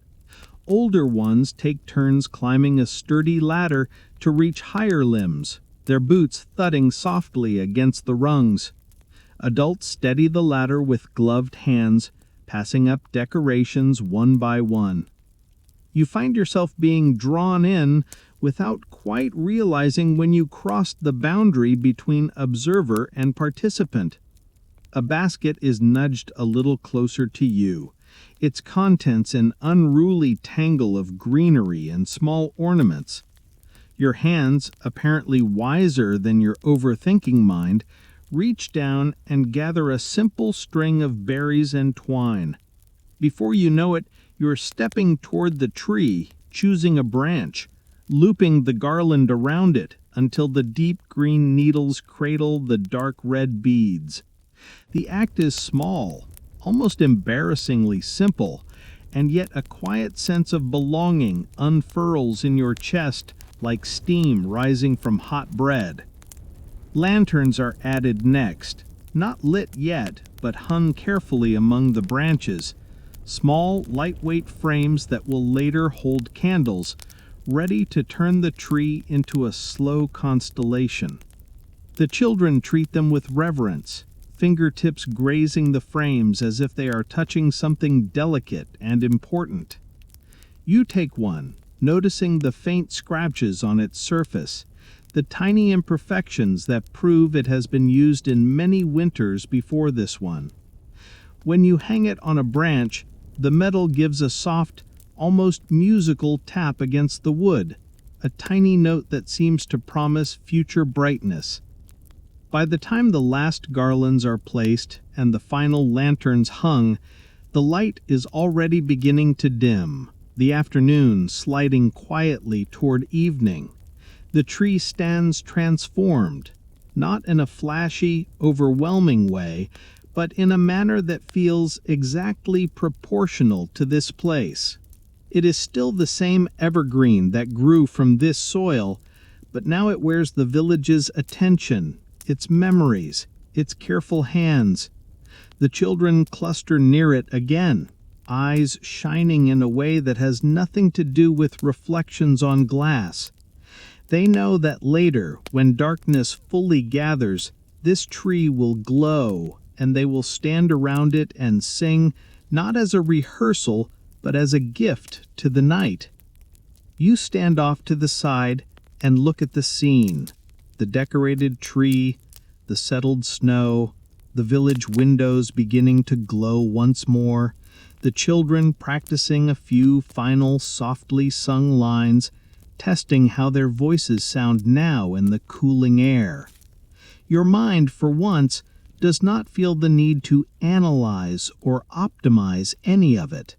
Older ones take turns climbing a sturdy ladder to reach higher limbs, their boots thudding softly against the rungs. Adults steady the ladder with gloved hands, passing up decorations one by one. You find yourself being drawn in without quite realizing when you crossed the boundary between observer and participant. A basket is nudged a little closer to you, its contents an unruly tangle of greenery and small ornaments. Your hands, apparently wiser than your overthinking mind, reach down and gather a simple string of berries and twine. Before you know it, you're stepping toward the tree, choosing a branch, looping the garland around it until the deep green needles cradle the dark red beads. The act is small, almost embarrassingly simple, and yet a quiet sense of belonging unfurls in your chest like steam rising from hot bread. Lanterns are added next, not lit yet, but hung carefully among the branches, small, lightweight frames that will later hold candles, ready to turn the tree into a slow constellation. The children treat them with reverence, fingertips grazing the frames as if they are touching something delicate and important. You take one, noticing the faint scratches on its surface, the tiny imperfections that prove it has been used in many winters before this one. When you hang it on a branch, the metal gives a soft, almost musical tap against the wood, a tiny note that seems to promise future brightness. By the time the last garlands are placed and the final lanterns hung, the light is already beginning to dim, the afternoon sliding quietly toward evening. The tree stands transformed, not in a flashy, overwhelming way, but in a manner that feels exactly proportional to this place. It is still the same evergreen that grew from this soil, but now it wears the village's attention, its memories, its careful hands. The children cluster near it again, eyes shining in a way that has nothing to do with reflections on glass. They know that later, when darkness fully gathers, this tree will glow, and they will stand around it and sing, not as a rehearsal, but as a gift to the night. You stand off to the side and look at the scene, the decorated tree, the settled snow, the village windows beginning to glow once more, the children practicing a few final softly sung lines, testing how their voices sound now in the cooling air. Your mind, for once, does not feel the need to analyze or optimize any of it.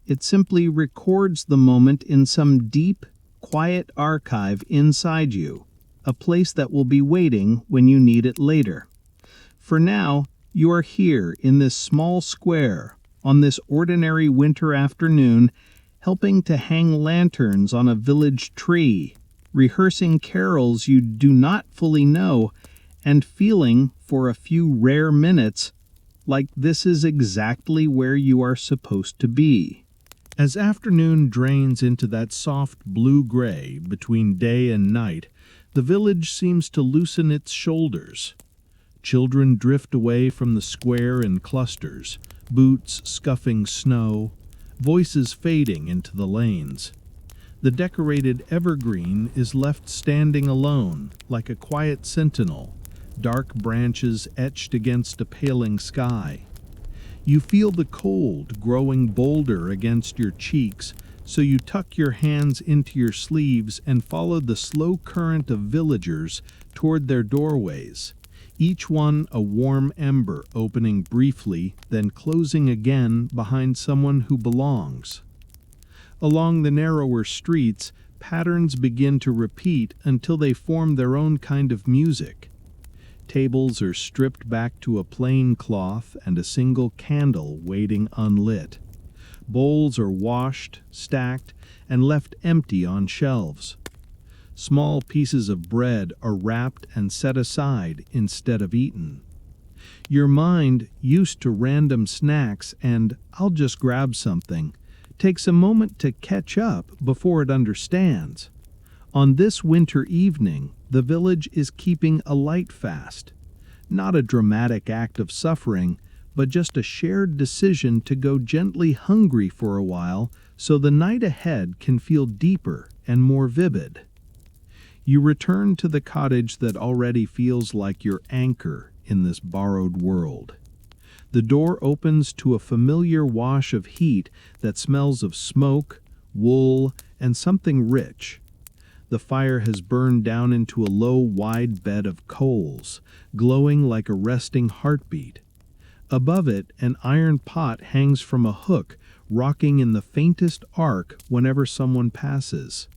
It simply records the moment in some deep, quiet archive inside you, a place that will be waiting when you need it later. For now, you are here in this small square, on this ordinary winter afternoon, helping to hang lanterns on a village tree, rehearsing carols you do not fully know, and feeling, for a few rare minutes, like this is exactly where you are supposed to be. As afternoon drains into that soft blue-gray between day and night, the village seems to loosen its shoulders. Children drift away from the square in clusters, boots scuffing snow, voices fading into the lanes. The decorated evergreen is left standing alone, like a quiet sentinel, dark branches etched against a paling sky. You feel the cold growing bolder against your cheeks, so you tuck your hands into your sleeves and follow the slow current of villagers toward their doorways, each one a warm ember opening briefly, then closing again behind someone who belongs. Along the narrower streets, patterns begin to repeat until they form their own kind of music. Tables are stripped back to a plain cloth and a single candle waiting unlit. Bowls are washed, stacked, and left empty on shelves. Small pieces of bread are wrapped and set aside instead of eaten. Your mind, used to random snacks and "I'll just grab something," takes a moment to catch up before it understands. On this winter evening, the village is keeping a light fast. Not a dramatic act of suffering, but just a shared decision to go gently hungry for a while so the night ahead can feel deeper and more vivid. You return to the cottage that already feels like your anchor in this borrowed world. The door opens to a familiar wash of heat that smells of smoke, wool, and something rich. The fire has burned down into a low, wide bed of coals, glowing like a resting heartbeat. Above it, an iron pot hangs from a hook, rocking in the faintest arc whenever someone passes.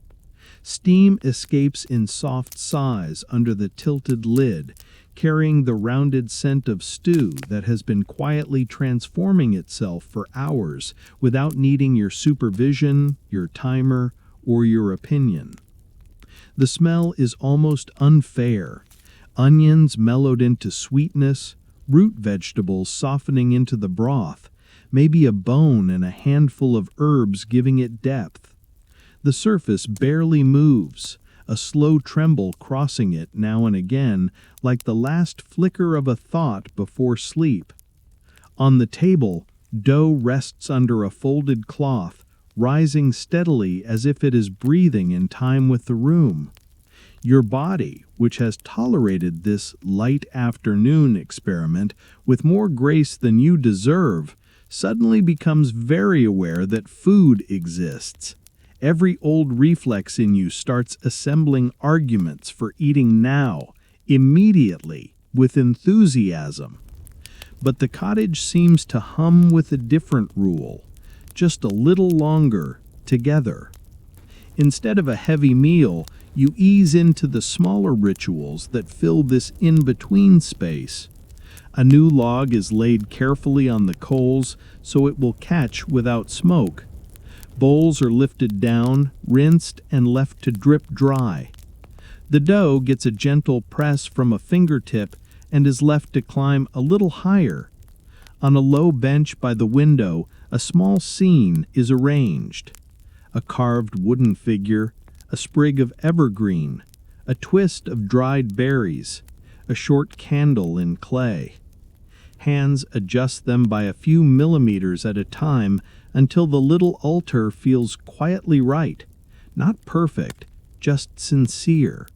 Steam escapes in soft sighs under the tilted lid, carrying the rounded scent of stew that has been quietly transforming itself for hours without needing your supervision, your timer, or your opinion. The smell is almost unfair. Onions mellowed into sweetness, root vegetables softening into the broth, maybe a bone and a handful of herbs giving it depth. The surface barely moves, a slow tremble crossing it now and again, like the last flicker of a thought before sleep. On the table, dough rests under a folded cloth, rising steadily as if it is breathing in time with the room. Your body, which has tolerated this light afternoon experiment with more grace than you deserve, suddenly becomes very aware that food exists. Every old reflex in you starts assembling arguments for eating now, immediately, with enthusiasm. But the cottage seems to hum with a different rule, just a little longer, together. Instead of a heavy meal, you ease into the smaller rituals that fill this in-between space. A new log is laid carefully on the coals so it will catch without smoke. Bowls are lifted down, rinsed, and left to drip dry. The dough gets a gentle press from a fingertip and is left to climb a little higher. On a low bench by the window, a small scene is arranged. A carved wooden figure, a sprig of evergreen, a twist of dried berries, a short candle in clay. Hands adjust them by a few millimeters at a time until the little altar feels quietly right, not perfect, just sincere.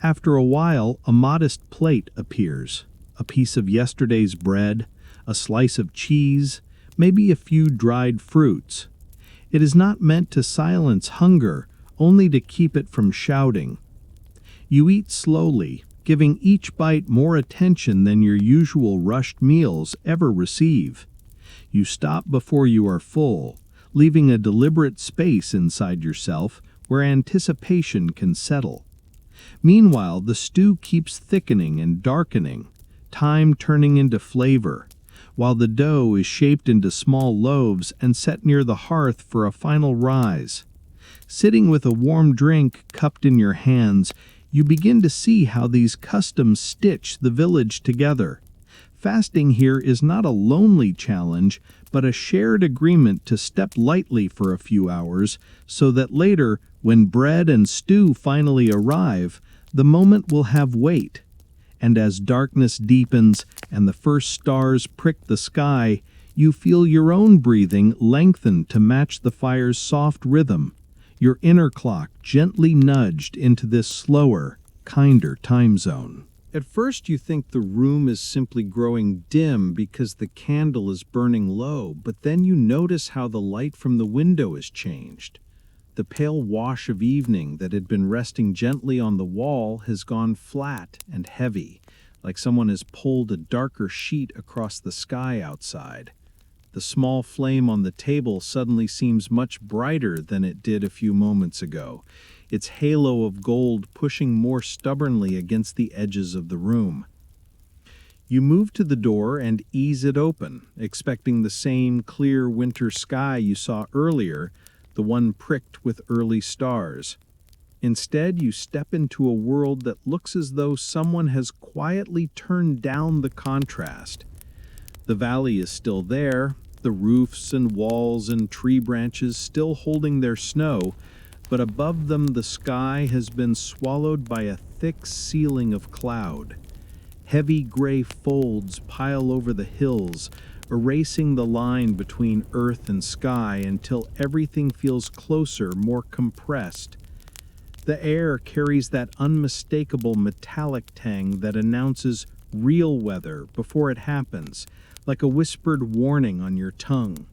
After a while, a modest plate appears, a piece of yesterday's bread, a slice of cheese, maybe a few dried fruits. It is not meant to silence hunger, only to keep it from shouting. You eat slowly, giving each bite more attention than your usual rushed meals ever receive. You stop before you are full, leaving a deliberate space inside yourself where anticipation can settle. Meanwhile, the stew keeps thickening and darkening, time turning into flavor, while the dough is shaped into small loaves and set near the hearth for a final rise. Sitting with a warm drink cupped in your hands, you begin to see how these customs stitch the village together. Fasting here is not a lonely challenge, but a shared agreement to step lightly for a few hours, so that later, when bread and stew finally arrive, the moment will have weight. And as darkness deepens and the first stars prick the sky, you feel your own breathing lengthen to match the fire's soft rhythm, your inner clock gently nudged into this slower, kinder time zone. At first you think the room is simply growing dim because the candle is burning low, but then you notice how the light from the window has changed. The pale wash of evening that had been resting gently on the wall has gone flat and heavy, like someone has pulled a darker sheet across the sky outside. The small flame on the table suddenly seems much brighter than it did a few moments ago, its halo of gold pushing more stubbornly against the edges of the room. You move to the door and ease it open, expecting the same clear winter sky you saw earlier, the one pricked with early stars. Instead, you step into a world that looks as though someone has quietly turned down the contrast. The valley is still there, the roofs and walls and tree branches still holding their snow, but above them the sky has been swallowed by a thick ceiling of cloud. Heavy gray folds pile over the hills, erasing the line between earth and sky until everything feels closer, more compressed. The air carries that unmistakable metallic tang that announces real weather before it happens, like a whispered warning on your tongue.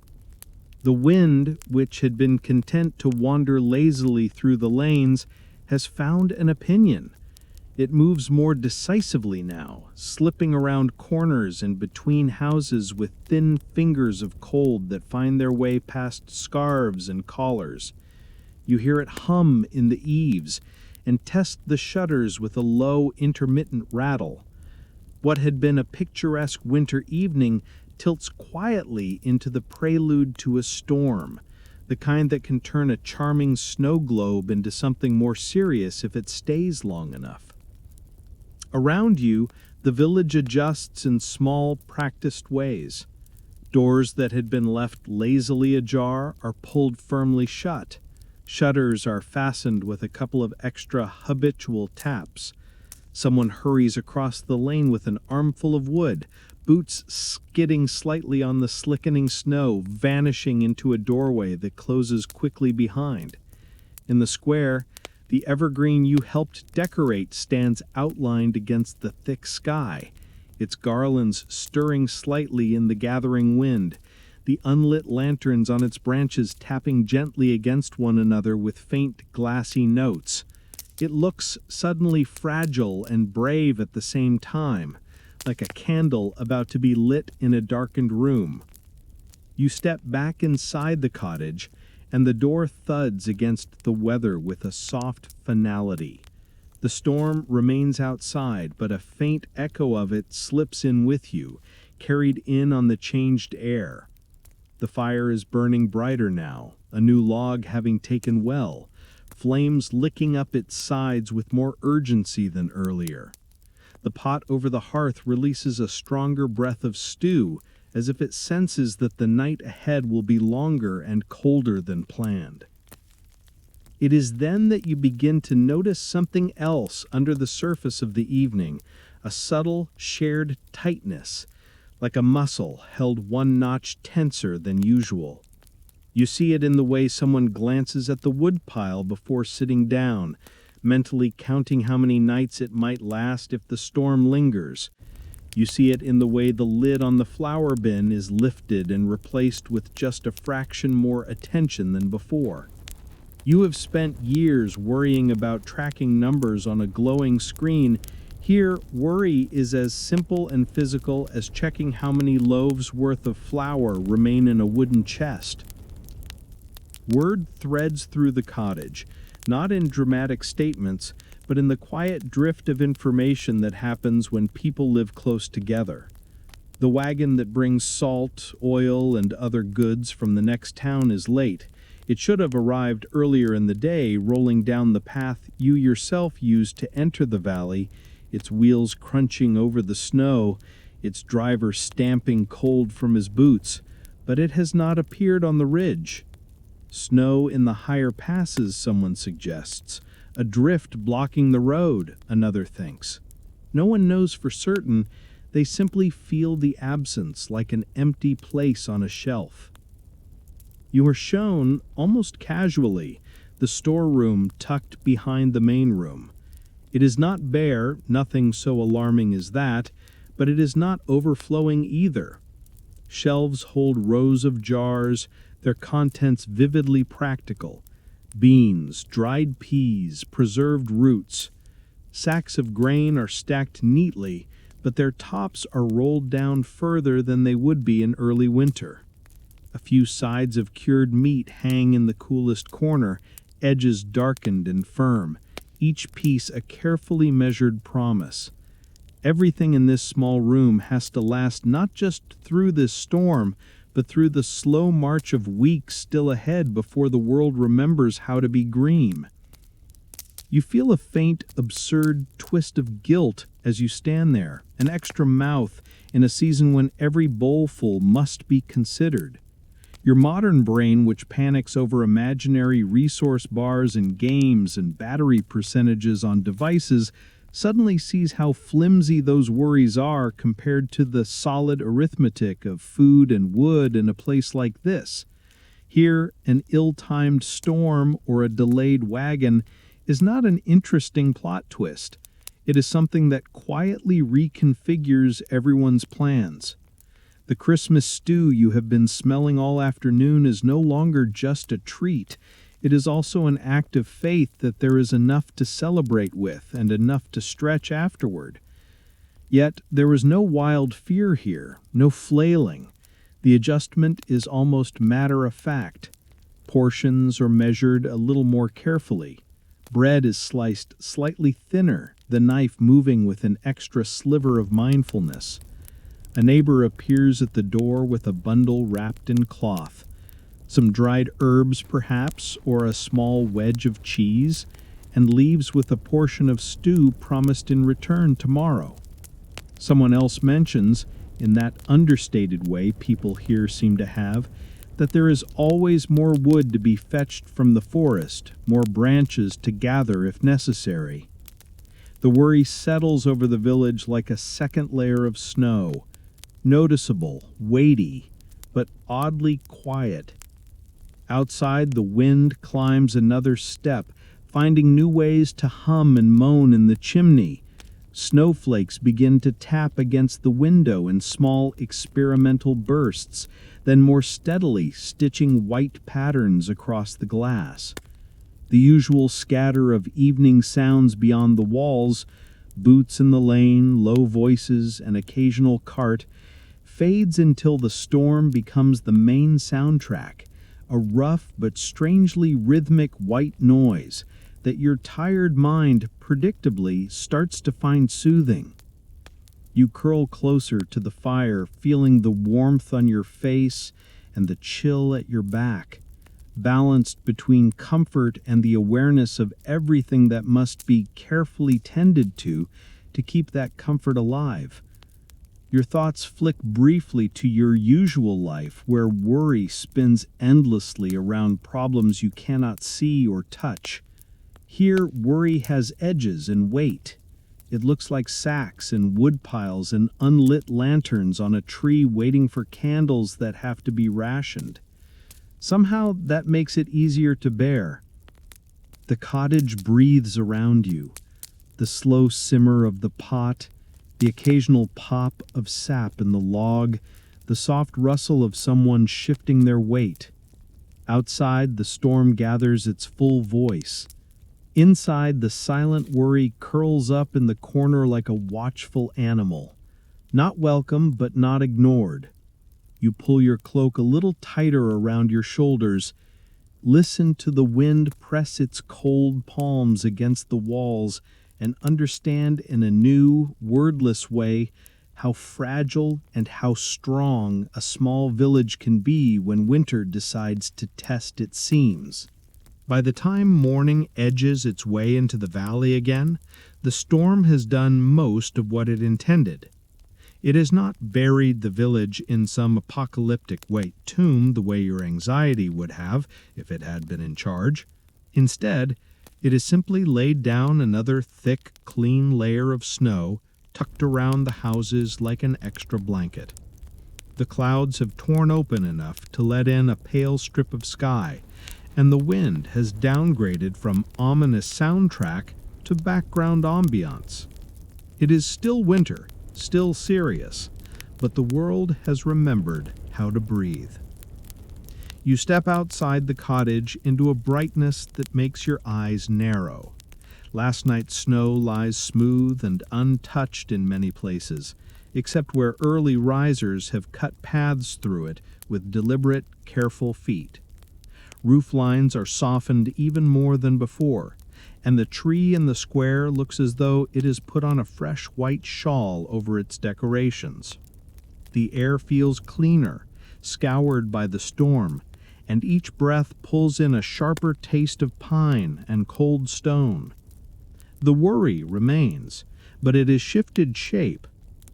The wind, which had been content to wander lazily through the lanes, has found an opinion. It moves more decisively now, slipping around corners and between houses with thin fingers of cold that find their way past scarves and collars. You hear it hum in the eaves and test the shutters with a low, intermittent rattle. What had been a picturesque winter evening tilts quietly into the prelude to a storm, the kind that can turn a charming snow globe into something more serious if it stays long enough. Around you, the village adjusts in small, practiced ways. Doors that had been left lazily ajar are pulled firmly shut. Shutters are fastened with a couple of extra habitual taps. Someone hurries across the lane with an armful of wood, boots skidding slightly on the slickening snow, vanishing into a doorway that closes quickly behind. In the square, the evergreen you helped decorate stands outlined against the thick sky, its garlands stirring slightly in the gathering wind, the unlit lanterns on its branches tapping gently against one another with faint glassy notes. It looks suddenly fragile and brave at the same time, like a candle about to be lit in a darkened room. You step back inside the cottage, and the door thuds against the weather with a soft finality. The storm remains outside, but a faint echo of it slips in with you, carried in on the changed air. The fire is burning brighter now, a new log having taken well, flames licking up its sides with more urgency than earlier. The pot over the hearth releases a stronger breath of stew, as if it senses that the night ahead will be longer and colder than planned. It is then that you begin to notice something else under the surface of the evening, a subtle, shared tightness, like a muscle held one notch tenser than usual. You see it in the way someone glances at the woodpile before sitting down, mentally counting how many nights it might last if the storm lingers. You see it in the way the lid on the flower bin is lifted and replaced with just a fraction more attention than before. You have spent years worrying about tracking numbers on a glowing screen. Here, worry is as simple and physical as checking how many loaves worth of flour remain in a wooden chest. Word threads through the cottage, not in dramatic statements, but in the quiet drift of information that happens when people live close together. The wagon that brings salt, oil, and other goods from the next town is late. It should have arrived earlier in the day, rolling down the path you yourself used to enter the valley, its wheels crunching over the snow, its driver stamping cold from his boots, but it has not appeared on the ridge. Snow in the higher passes, someone suggests. A drift blocking the road, another thinks. No one knows for certain. They simply feel the absence like an empty place on a shelf. You are shown, almost casually, the storeroom tucked behind the main room. It is not bare, nothing so alarming as that, but it is not overflowing either. Shelves hold rows of jars, their contents vividly practical. Beans, dried peas, preserved roots. Sacks of grain are stacked neatly, but their tops are rolled down further than they would be in early winter. A few sides of cured meat hang in the coolest corner, edges darkened and firm, each piece a carefully measured promise. Everything in this small room has to last not just through this storm, but through the slow march of weeks still ahead before the world remembers how to be green. You feel a faint, absurd twist of guilt as you stand there, an extra mouth in a season when every bowlful must be considered. Your modern brain, which panics over imaginary resource bars and games and battery percentages on devices, suddenly sees how flimsy those worries are compared to the solid arithmetic of food and wood in a place like this. Here, an ill-timed storm or a delayed wagon is not an interesting plot twist. It is something that quietly reconfigures everyone's plans. The Christmas stew you have been smelling all afternoon is no longer just a treat. It is also an act of faith that there is enough to celebrate with and enough to stretch afterward. Yet there is no wild fear here, no flailing. The adjustment is almost matter-of-fact. Portions are measured a little more carefully. Bread is sliced slightly thinner, the knife moving with an extra sliver of mindfulness. A neighbor appears at the door with a bundle wrapped in cloth. Some dried herbs, perhaps, or a small wedge of cheese, and leaves with a portion of stew promised in return tomorrow. Someone else mentions, in that understated way people here seem to have, that there is always more wood to be fetched from the forest, more branches to gather if necessary. The worry settles over the village like a second layer of snow, noticeable, weighty, but oddly quiet. Outside, the wind climbs another step, finding new ways to hum and moan in the chimney. Snowflakes begin to tap against the window in small experimental bursts, then more steadily stitching white patterns across the glass. The usual scatter of evening sounds beyond the walls, boots in the lane, low voices, an occasional cart, fades until the storm becomes the main soundtrack, a rough but strangely rhythmic white noise that your tired mind predictably starts to find soothing. You curl closer to the fire, feeling the warmth on your face and the chill at your back, balanced between comfort and the awareness of everything that must be carefully tended to keep that comfort alive. Your thoughts flick briefly to your usual life, where worry spins endlessly around problems you cannot see or touch. Here, worry has edges and weight. It looks like sacks and wood piles and unlit lanterns on a tree waiting for candles that have to be rationed. Somehow, that makes it easier to bear. The cottage breathes around you. The slow simmer of the pot, the occasional pop of sap in the log, the soft rustle of someone shifting their weight. Outside, the storm gathers its full voice. Inside, the silent worry curls up in the corner like a watchful animal. Not welcome, but not ignored. You pull your cloak a little tighter around your shoulders. Listen to the wind press its cold palms against the walls and understand in a new, wordless way how fragile and how strong a small village can be when winter decides to test its seams. By the time morning edges its way into the valley again, the storm has done most of what it intended. It has not buried the village in some apocalyptic white tomb the way your anxiety would have if it had been in charge. Instead, it has simply laid down another thick, clean layer of snow tucked around the houses like an extra blanket. The clouds have torn open enough to let in a pale strip of sky, and the wind has downgraded from ominous soundtrack to background ambiance. It is still winter, still serious, but the world has remembered how to breathe. You step outside the cottage into a brightness that makes your eyes narrow. Last night's snow lies smooth and untouched in many places, except where early risers have cut paths through it with deliberate, careful feet. Roof lines are softened even more than before, and the tree in the square looks as though it has put on a fresh white shawl over its decorations. The air feels cleaner, scoured by the storm, and each breath pulls in a sharper taste of pine and cold stone. The worry remains, but it has shifted shape.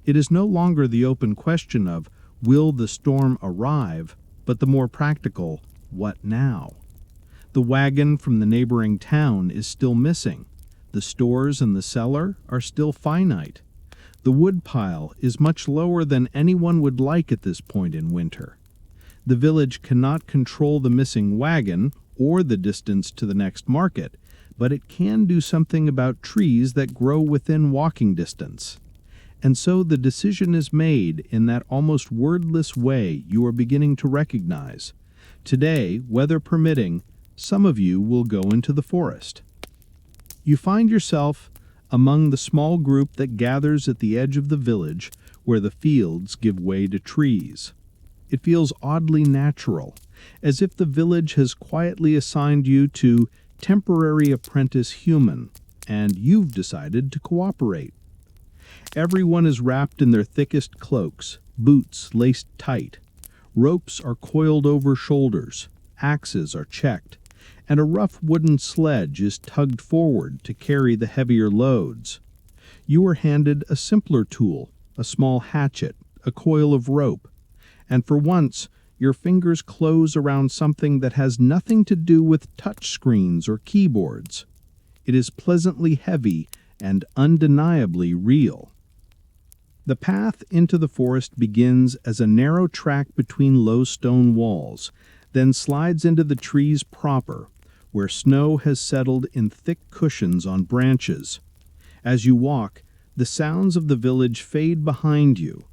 It is no longer the open question of, will the storm arrive, but the more practical, what now? The wagon from the neighboring town is still missing. The stores and the cellar are still finite. The woodpile is much lower than anyone would like at this point in winter. The village cannot control the missing wagon or the distance to the next market, but it can do something about trees that grow within walking distance. And so the decision is made in that almost wordless way you are beginning to recognize. Today, weather permitting, some of you will go into the forest. You find yourself among the small group that gathers at the edge of the village where the fields give way to trees. It feels oddly natural, as if the village has quietly assigned you to temporary apprentice human, and you've decided to cooperate. Everyone is wrapped in their thickest cloaks, boots laced tight. Ropes are coiled over shoulders, axes are checked, and a rough wooden sledge is tugged forward to carry the heavier loads. You are handed a simpler tool, a small hatchet, a coil of rope, and for once your fingers close around something that has nothing to do with touch screens or keyboards. It is pleasantly heavy and undeniably real. The path into the forest begins as a narrow track between low stone walls, then slides into the trees proper, where snow has settled in thick cushions on branches. As you walk, the sounds of the village fade behind you.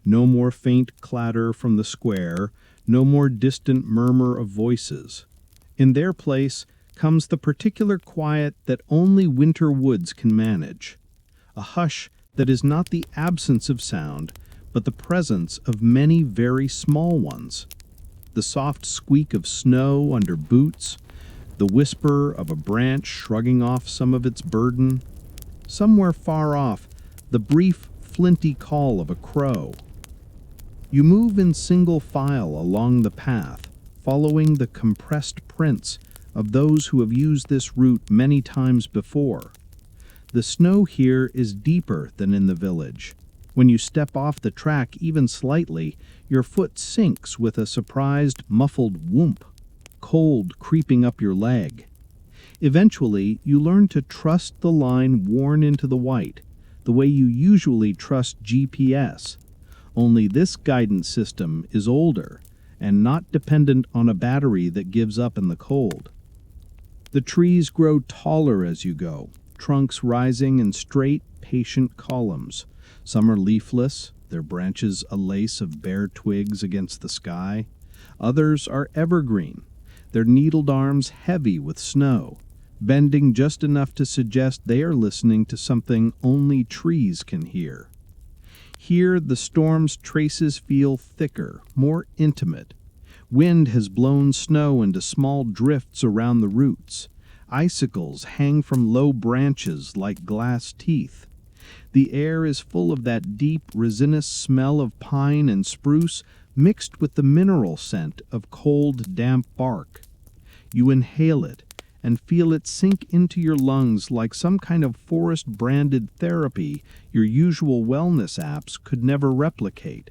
No more faint clatter from the square, no more distant murmur of voices. In their place comes the particular quiet that only winter woods can manage, a hush that is not the absence of sound, but the presence of many very small ones. The soft squeak of snow under boots, the whisper of a branch shrugging off some of its burden. Somewhere far off, the brief, flinty call of a crow. You move in single file along the path, following the compressed prints of those who have used this route many times before. The snow here is deeper than in the village. When you step off the track even slightly, your foot sinks with a surprised, muffled whoomp, cold creeping up your leg. Eventually, you learn to trust the line worn into the white, the way you usually trust GPS. Only this guidance system is older and not dependent on a battery that gives up in the cold. The trees grow taller as you go, trunks rising in straight, patient columns. Some are leafless, their branches a lace of bare twigs against the sky. Others are evergreen, their needled arms heavy with snow, bending just enough to suggest they are listening to something only trees can hear. Here, the storm's traces feel thicker, more intimate. Wind has blown snow into small drifts around the roots. Icicles hang from low branches like glass teeth. The air is full of that deep, resinous smell of pine and spruce mixed with the mineral scent of cold, damp bark. You inhale it and feel it sink into your lungs like some kind of forest-branded therapy your usual wellness apps could never replicate.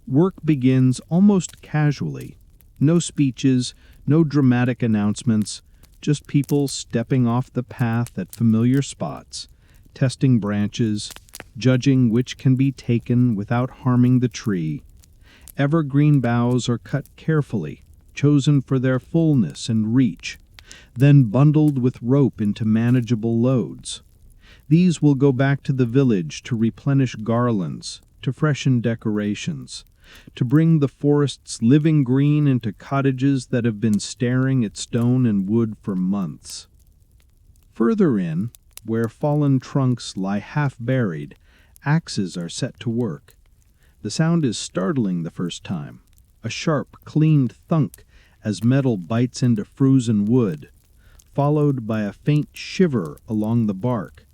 Work begins almost casually. No speeches, no dramatic announcements, just people stepping off the path at familiar spots, testing branches, judging which can be taken without harming the tree. Evergreen boughs are cut carefully, chosen for their fullness and reach, then bundled with rope into manageable loads. These will go back to the village to replenish garlands, to freshen decorations, to bring the forest's living green into cottages that have been staring at stone and wood for months. Further in, where fallen trunks lie half-buried, axes are set to work. The sound is startling the first time, a sharp, clean thunk as metal bites into frozen wood, followed by a faint shiver along the bark.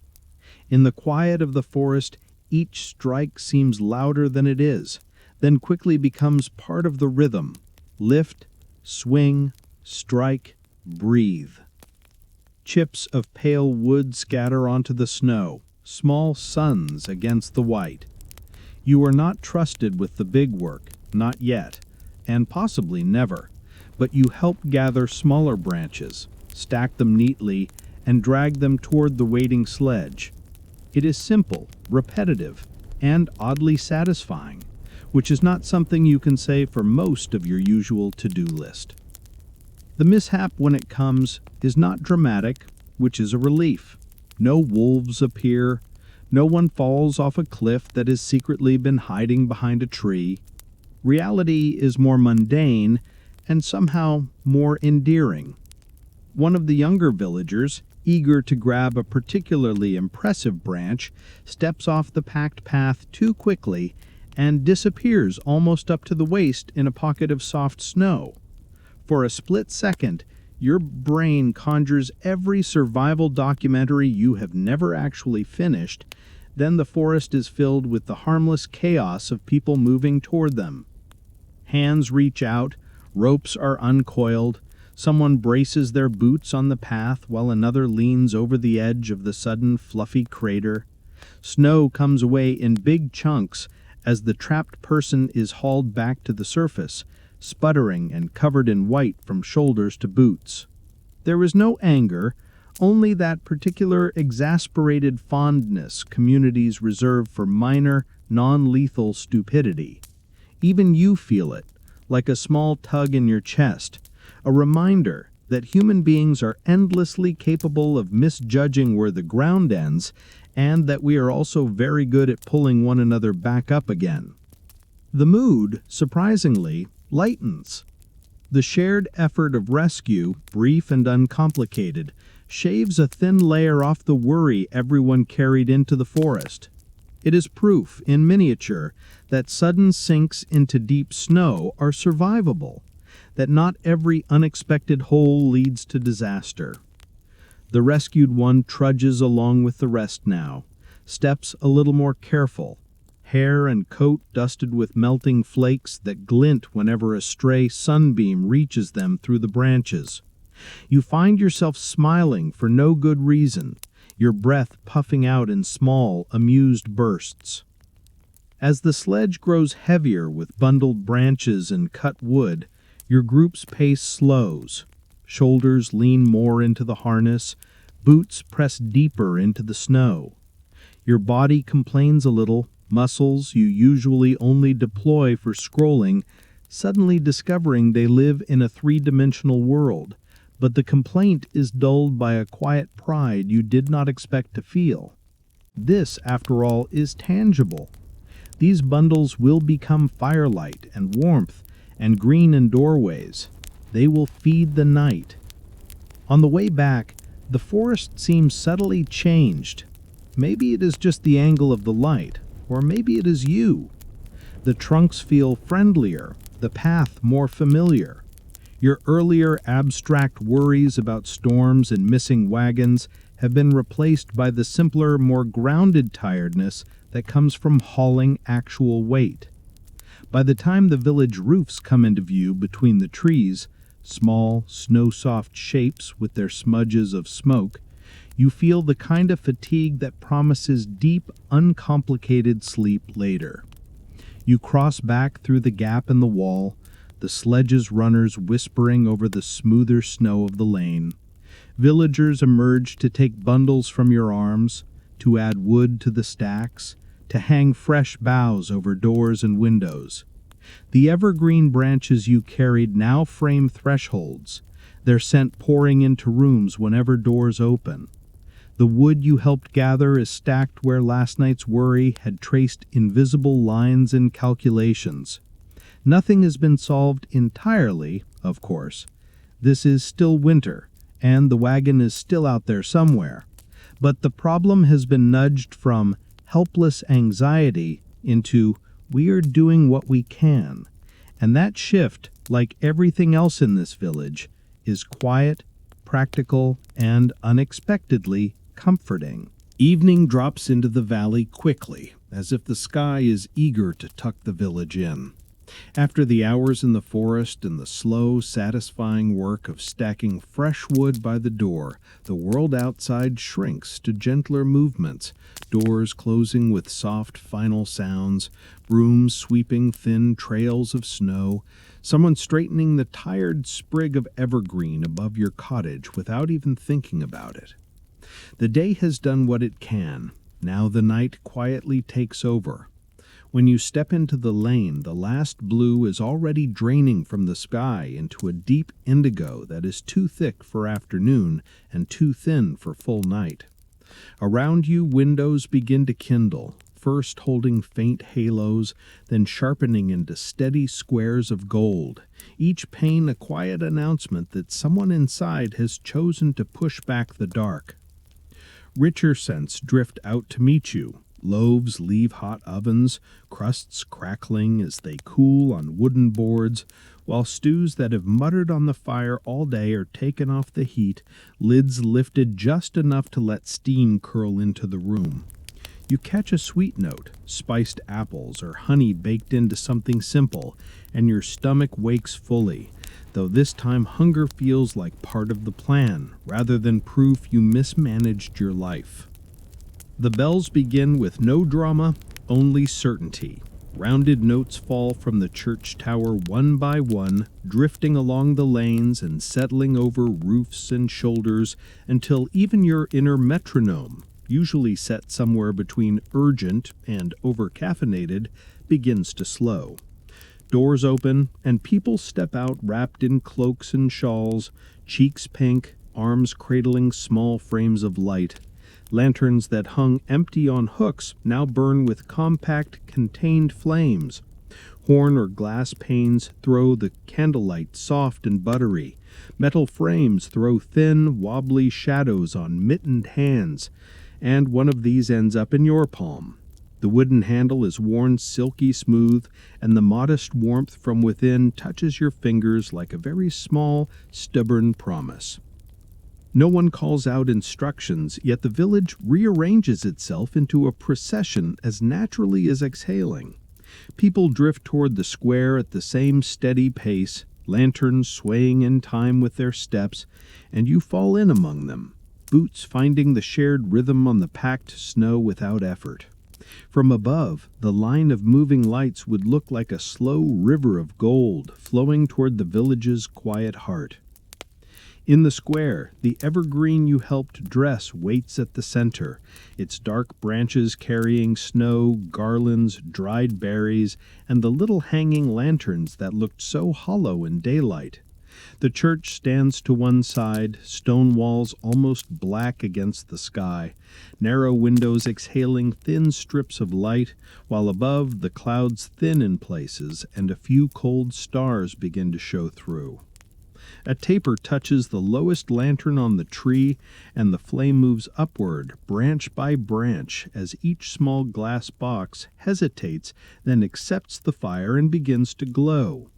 In the quiet of the forest, each strike seems louder than it is, then quickly becomes part of the rhythm. Lift, swing, strike, breathe. Chips of pale wood scatter onto the snow, small suns against the white. You are not trusted with the big work, not yet, and possibly never, but you help gather smaller branches, stack them neatly, and drag them toward the waiting sledge. It is simple, repetitive, and oddly satisfying, which is not something you can say for most of your usual to-do list. The mishap, when it comes, is not dramatic, which is a relief. No wolves appear. No one falls off a cliff that has secretly been hiding behind a tree. Reality is more mundane and somehow more endearing. One of the younger villagers, eager to grab a particularly impressive branch, steps off the packed path too quickly and disappears almost up to the waist in a pocket of soft snow. For a split second, your brain conjures every survival documentary you have never actually finished. Then the forest is filled with the harmless chaos of people moving toward them. Hands reach out, ropes are uncoiled, someone braces their boots on the path while another leans over the edge of the sudden fluffy crater. Snow comes away in big chunks as the trapped person is hauled back to the surface, sputtering and covered in white from shoulders to boots. There is no anger, only that particular exasperated fondness communities reserve for minor, non-lethal stupidity. Even you feel it, like a small tug in your chest, a reminder that human beings are endlessly capable of misjudging where the ground ends, and that we are also very good at pulling one another back up again. The mood, surprisingly, lightens. The shared effort of rescue, brief and uncomplicated, shaves a thin layer off the worry everyone carried into the forest. It is proof, in miniature, that sudden sinks into deep snow are survivable, that not every unexpected hole leads to disaster. The rescued one trudges along with the rest now, steps a little more careful, hair and coat dusted with melting flakes that glint whenever a stray sunbeam reaches them through the branches. You find yourself smiling for no good reason, your breath puffing out in small, amused bursts. As the sledge grows heavier with bundled branches and cut wood, your group's pace slows. Shoulders lean more into the harness, boots press deeper into the snow. Your body complains a little, muscles you usually only deploy for scrolling, suddenly discovering they live in a three-dimensional world, but the complaint is dulled by a quiet pride you did not expect to feel. This, after all, is tangible. These bundles will become firelight and warmth and green in doorways. They will feed the night. On the way back, the forest seems subtly changed. Maybe it is just the angle of the light, or maybe it is you. The trunks feel friendlier, the path more familiar. Your earlier abstract worries about storms and missing wagons have been replaced by the simpler, more grounded tiredness that comes from hauling actual weight. By the time the village roofs come into view between the trees, small, snow-soft shapes with their smudges of smoke, you feel the kind of fatigue that promises deep, uncomplicated sleep later. You cross back through the gap in the wall, the sledge's runners whispering over the smoother snow of the lane. Villagers emerge to take bundles from your arms, to add wood to the stacks, to hang fresh boughs over doors and windows. The evergreen branches you carried now frame thresholds, their scent pouring into rooms whenever doors open. The wood you helped gather is stacked where last night's worry had traced invisible lines and calculations. Nothing has been solved entirely, of course. This is still winter, and the wagon is still out there somewhere. But the problem has been nudged from helpless anxiety into we're doing what we can. And that shift, like everything else in this village, is quiet, practical, and unexpectedly comforting. Evening drops into the valley quickly, as if the sky is eager to tuck the village in. After the hours in the forest and the slow, satisfying work of stacking fresh wood by the door, the world outside shrinks to gentler movements, doors closing with soft, final sounds, brooms sweeping thin trails of snow, someone straightening the tired sprig of evergreen above your cottage without even thinking about it. The day has done what it can. Now the night quietly takes over. When you step into the lane, the last blue is already draining from the sky into a deep indigo that is too thick for afternoon and too thin for full night. Around you, windows begin to kindle, first holding faint halos, then sharpening into steady squares of gold, each pane a quiet announcement that someone inside has chosen to push back the dark. Richer scents drift out to meet you. Loaves leave hot ovens, crusts crackling as they cool on wooden boards, while stews that have muttered on the fire all day are taken off the heat, lids lifted just enough to let steam curl into the room. You catch a sweet note, spiced apples or honey baked into something simple, and your stomach wakes fully, though this time hunger feels like part of the plan, rather than proof you mismanaged your life. The bells begin with no drama, only certainty. Rounded notes fall from the church tower one by one, drifting along the lanes and settling over roofs and shoulders until even your inner metronome, usually set somewhere between urgent and over-caffeinated, begins to slow. Doors open, and people step out wrapped in cloaks and shawls, cheeks pink, arms cradling small frames of light. Lanterns that hung empty on hooks now burn with compact, contained flames. Horn or glass panes throw the candlelight soft and buttery. Metal frames throw thin, wobbly shadows on mittened hands, and one of these ends up in your palm. The wooden handle is worn silky smooth, and the modest warmth from within touches your fingers like a very small, stubborn promise. No one calls out instructions, yet the village rearranges itself into a procession as naturally as exhaling. People drift toward the square at the same steady pace, lanterns swaying in time with their steps, and you fall in among them, boots finding the shared rhythm on the packed snow without effort. From above, the line of moving lights would look like a slow river of gold flowing toward the village's quiet heart. In the square, the evergreen you helped dress waits at the center, its dark branches carrying snow, garlands, dried berries, and the little hanging lanterns that looked so hollow in daylight. The church stands to one side, stone walls almost black against the sky, narrow windows exhaling thin strips of light, while above the clouds thin in places and a few cold stars begin to show through. A taper touches the lowest lantern on the tree, and the flame moves upward, branch by branch, as each small glass box hesitates, then accepts the fire and begins to glow.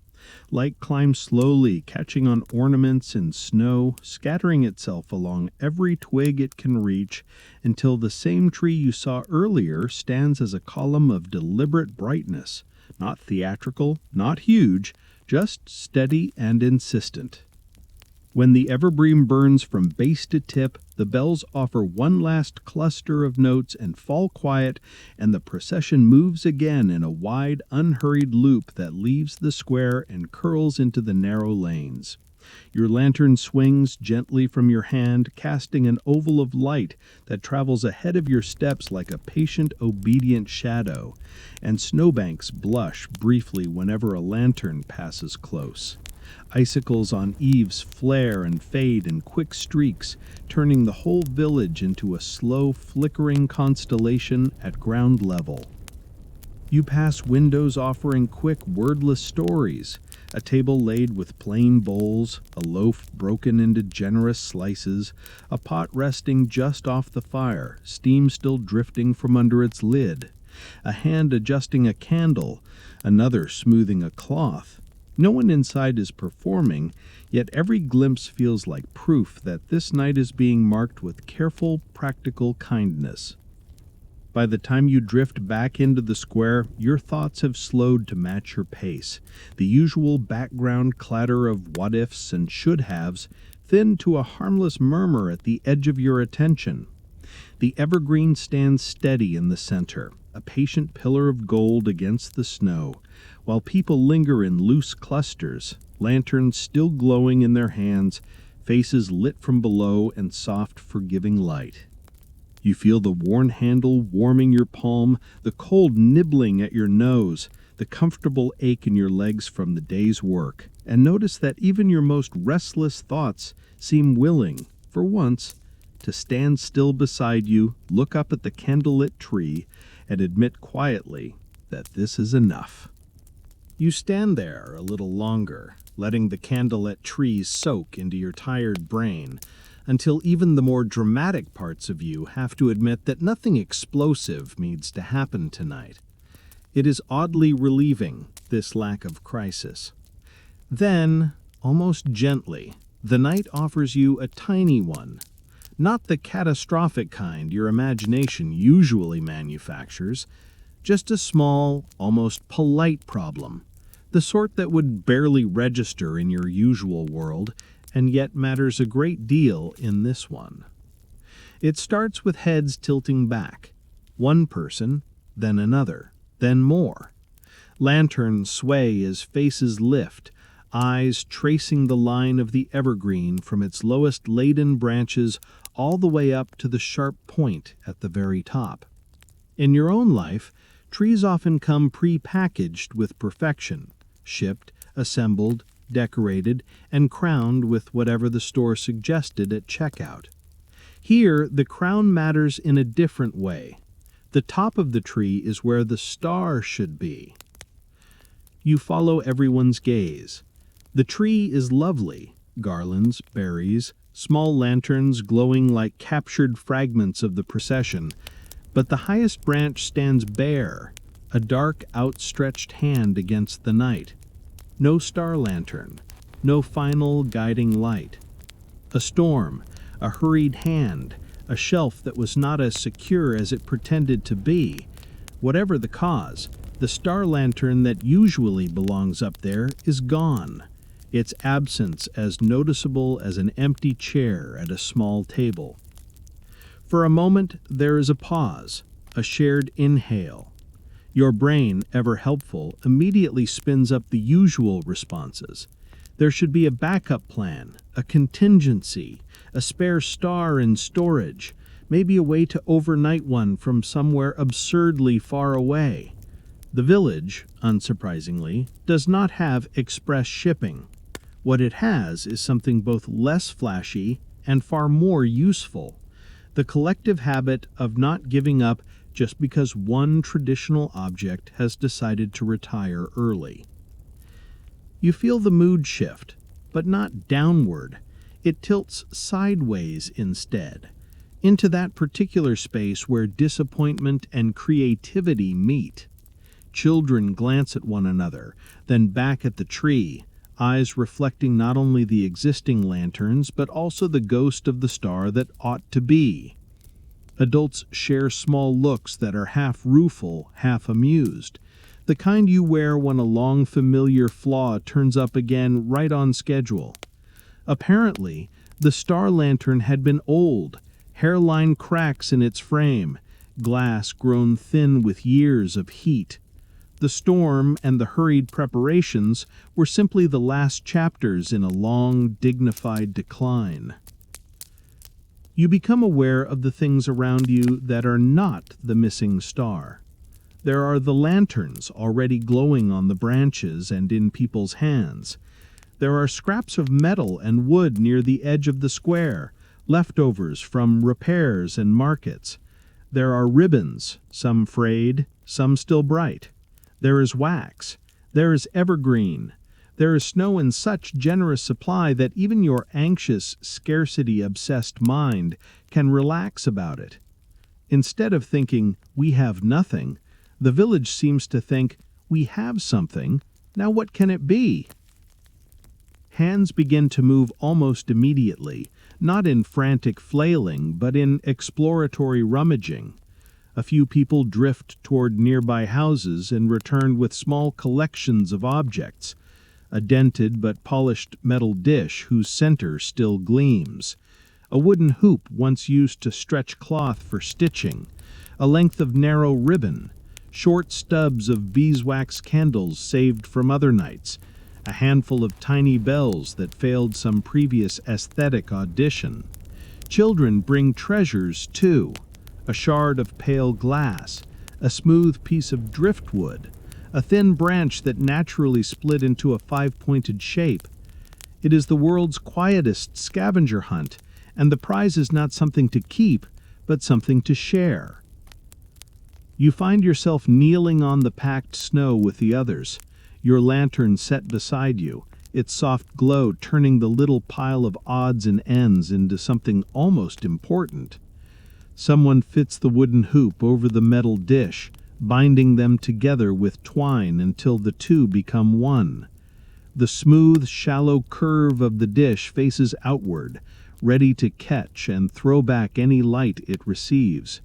Light climbs slowly, catching on ornaments and snow, scattering itself along every twig it can reach, until the same tree you saw earlier stands as a column of deliberate brightness, not theatrical, not huge, just steady and insistent. When the evergreen burns from base to tip, the bells offer one last cluster of notes and fall quiet, and the procession moves again in a wide, unhurried loop that leaves the square and curls into the narrow lanes. Your lantern swings gently from your hand, casting an oval of light that travels ahead of your steps like a patient, obedient shadow, and snowbanks blush briefly whenever a lantern passes close. Icicles on eaves flare and fade in quick streaks, turning the whole village into a slow, flickering constellation at ground level. You pass windows offering quick, wordless stories, a table laid with plain bowls, a loaf broken into generous slices, a pot resting just off the fire, steam still drifting from under its lid, a hand adjusting a candle, another smoothing a cloth. No one inside is performing, yet every glimpse feels like proof that this night is being marked with careful, practical kindness. By the time you drift back into the square, your thoughts have slowed to match your pace. The usual background clatter of what-ifs and should-haves thinned to a harmless murmur at the edge of your attention. The evergreen stands steady in the center, a patient pillar of gold against the snow, while people linger in loose clusters, lanterns still glowing in their hands, faces lit from below and soft, forgiving light. You feel the worn handle warming your palm, the cold nibbling at your nose, the comfortable ache in your legs from the day's work, and notice that even your most restless thoughts seem willing, for once, to stand still beside you, look up at the candlelit tree, and admit quietly that this is enough. You stand there a little longer, letting the candlelit trees soak into your tired brain, until even the more dramatic parts of you have to admit that nothing explosive needs to happen tonight. It is oddly relieving, this lack of crisis. Then, almost gently, the night offers you a tiny one. Not the catastrophic kind your imagination usually manufactures, just a small, almost polite problem, the sort that would barely register in your usual world, and yet matters a great deal in this one. It starts with heads tilting back, one person, then another, then more. Lanterns sway as faces lift, eyes tracing the line of the evergreen from its lowest laden branches all the way up to the sharp point at the very top. In your own life, trees often come pre-packaged with perfection, shipped, assembled, decorated, and crowned with whatever the store suggested at checkout. Here, the crown matters in a different way. The top of the tree is where the star should be. You follow everyone's gaze. The tree is lovely, garlands, berries, small lanterns glowing like captured fragments of the procession, but the highest branch stands bare, a dark, outstretched hand against the night. No star lantern, no final guiding light. A storm, a hurried hand, a shelf that was not as secure as it pretended to be. Whatever the cause, the star lantern that usually belongs up there is gone, its absence as noticeable as an empty chair at a small table. For a moment, there is a pause, a shared inhale. Your brain, ever helpful, immediately spins up the usual responses. There should be a backup plan, a contingency, a spare star in storage, maybe a way to overnight one from somewhere absurdly far away. The village, unsurprisingly, does not have express shipping. What it has is something both less flashy and far more useful: the collective habit of not giving up just because one traditional object has decided to retire early. You feel the mood shift, but not downward. It tilts sideways instead, into that particular space where disappointment and creativity meet. Children glance at one another, then back at the tree, eyes reflecting not only the existing lanterns but also the ghost of the star that ought to be. Adults share small looks that are half rueful, half amused, the kind you wear when a long familiar flaw turns up again right on schedule. Apparently, the star lantern had been old, hairline cracks in its frame, glass grown thin with years of heat. The storm and the hurried preparations were simply the last chapters in a long, dignified decline. You become aware of the things around you that are not the missing star. There are the lanterns already glowing on the branches and in people's hands. There are scraps of metal and wood near the edge of the square, leftovers from repairs and markets. There are ribbons, some frayed, some still bright. There is wax. There is evergreen. There is snow in such generous supply that even your anxious, scarcity-obsessed mind can relax about it. Instead of thinking, "we have nothing," the village seems to think, "we have something. Now what can it be?" Hands begin to move almost immediately, not in frantic flailing, but in exploratory rummaging. A few people drift toward nearby houses and return with small collections of objects. A dented but polished metal dish whose center still gleams. A wooden hoop once used to stretch cloth for stitching. A length of narrow ribbon. Short stubs of beeswax candles saved from other nights. A handful of tiny bells that failed some previous aesthetic audition. Children bring treasures, too. A shard of pale glass, a smooth piece of driftwood, a thin branch that naturally split into a five-pointed shape. It is the world's quietest scavenger hunt, and the prize is not something to keep, but something to share. You find yourself kneeling on the packed snow with the others, your lantern set beside you, its soft glow turning the little pile of odds and ends into something almost important. Someone fits the wooden hoop over the metal dish, binding them together with twine until the two become one. The smooth, shallow curve of the dish faces outward, ready to catch and throw back any light it receives.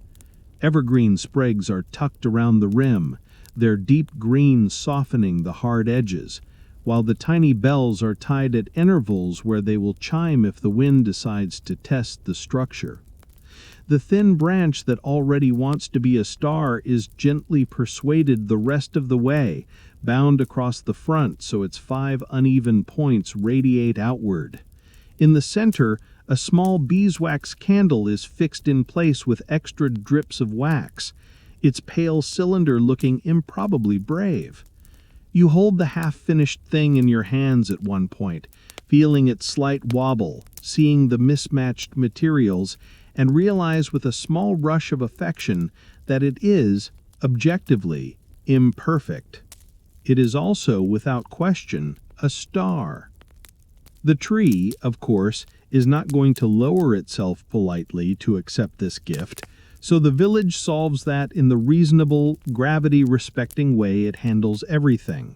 Evergreen sprigs are tucked around the rim, their deep green softening the hard edges, while the tiny bells are tied at intervals where they will chime if the wind decides to test the structure. The thin branch that already wants to be a star is gently persuaded the rest of the way, bound across the front so its 5 uneven points radiate outward. In the center, a small beeswax candle is fixed in place with extra drips of wax, its pale cylinder looking improbably brave. You hold the half-finished thing in your hands at one point, feeling its slight wobble, seeing the mismatched materials, and realize with a small rush of affection that it is, objectively, imperfect. It is also, without question, a star. The tree, of course, is not going to lower itself politely to accept this gift, so the village solves that in the reasonable, gravity-respecting way it handles everything.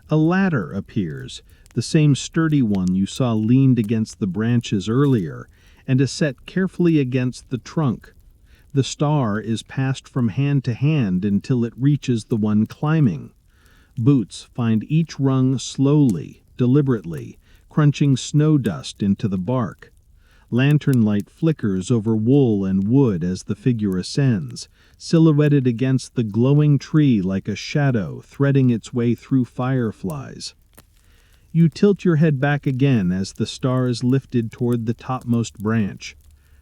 A ladder appears, the same sturdy one you saw leaned against the branches earlier, and is set carefully against the trunk. The star is passed from hand to hand until it reaches the one climbing. Boots find each rung slowly, deliberately, crunching snow dust into the bark. Lantern light flickers over wool and wood as the figure ascends, silhouetted against the glowing tree like a shadow threading its way through fireflies. You tilt your head back again as the star is lifted toward the topmost branch.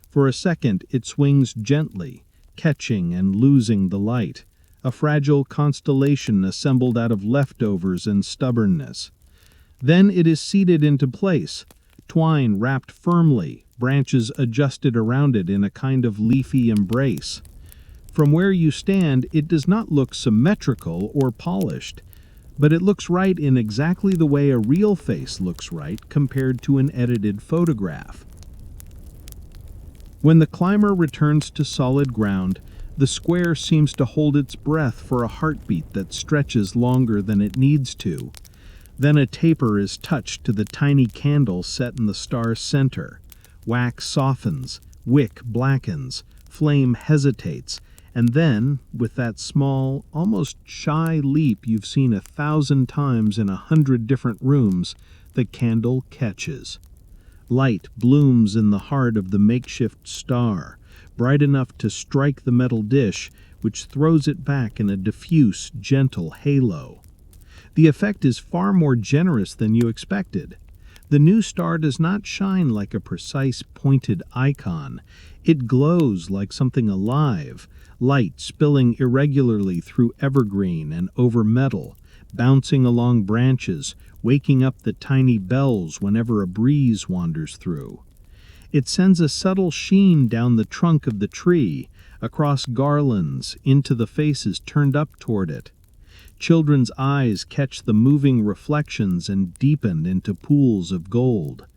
For a second it swings gently, catching and losing the light, a fragile constellation assembled out of leftovers and stubbornness. Then it is seated into place, twine wrapped firmly, branches adjusted around it in a kind of leafy embrace. From where you stand, it does not look symmetrical or polished, but it looks right in exactly the way a real face looks right compared to an edited photograph. When the climber returns to solid ground, The square seems to hold its breath for a heartbeat that stretches longer than it needs to. Then a taper is touched to the tiny candle set in the star's center. Wax softens, wick blackens, flame hesitates, and then, with that small, almost shy leap you've seen 1,000 times in 100 different rooms, the candle catches. Light blooms in the heart of the makeshift star, bright enough to strike the metal dish, which throws it back in a diffuse, gentle halo. The effect is far more generous than you expected. The new star does not shine like a precise, pointed icon. It glows like something alive, light spilling irregularly through evergreen and over metal, bouncing along branches, waking up the tiny bells whenever a breeze wanders through. It sends a subtle sheen down the trunk of the tree, across garlands, into the faces turned up toward it. Children's eyes catch the moving reflections and deepen into pools of gold.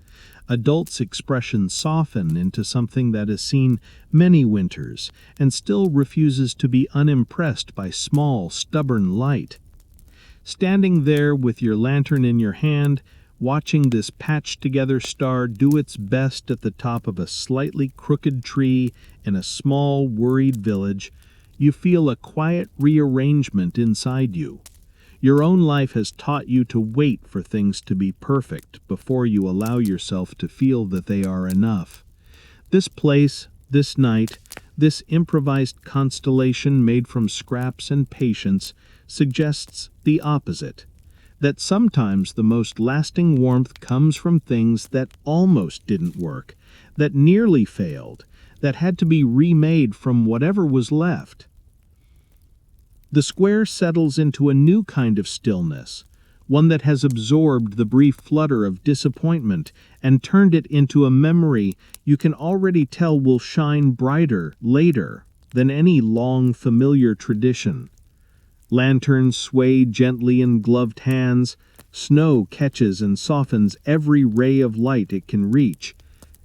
Adults' expressions soften into something that has seen many winters and still refuses to be unimpressed by small, stubborn light. Standing there with your lantern in your hand, watching this patched-together star do its best at the top of a slightly crooked tree in a small, worried village, you feel a quiet rearrangement inside you. Your own life has taught you to wait for things to be perfect before you allow yourself to feel that they are enough. This place, this night, this improvised constellation made from scraps and patience suggests the opposite, that sometimes the most lasting warmth comes from things that almost didn't work, that nearly failed, that had to be remade from whatever was left. The square settles into a new kind of stillness, one that has absorbed the brief flutter of disappointment and turned it into a memory you can already tell will shine brighter later than any long familiar tradition. Lanterns sway gently in gloved hands, snow catches and softens every ray of light it can reach,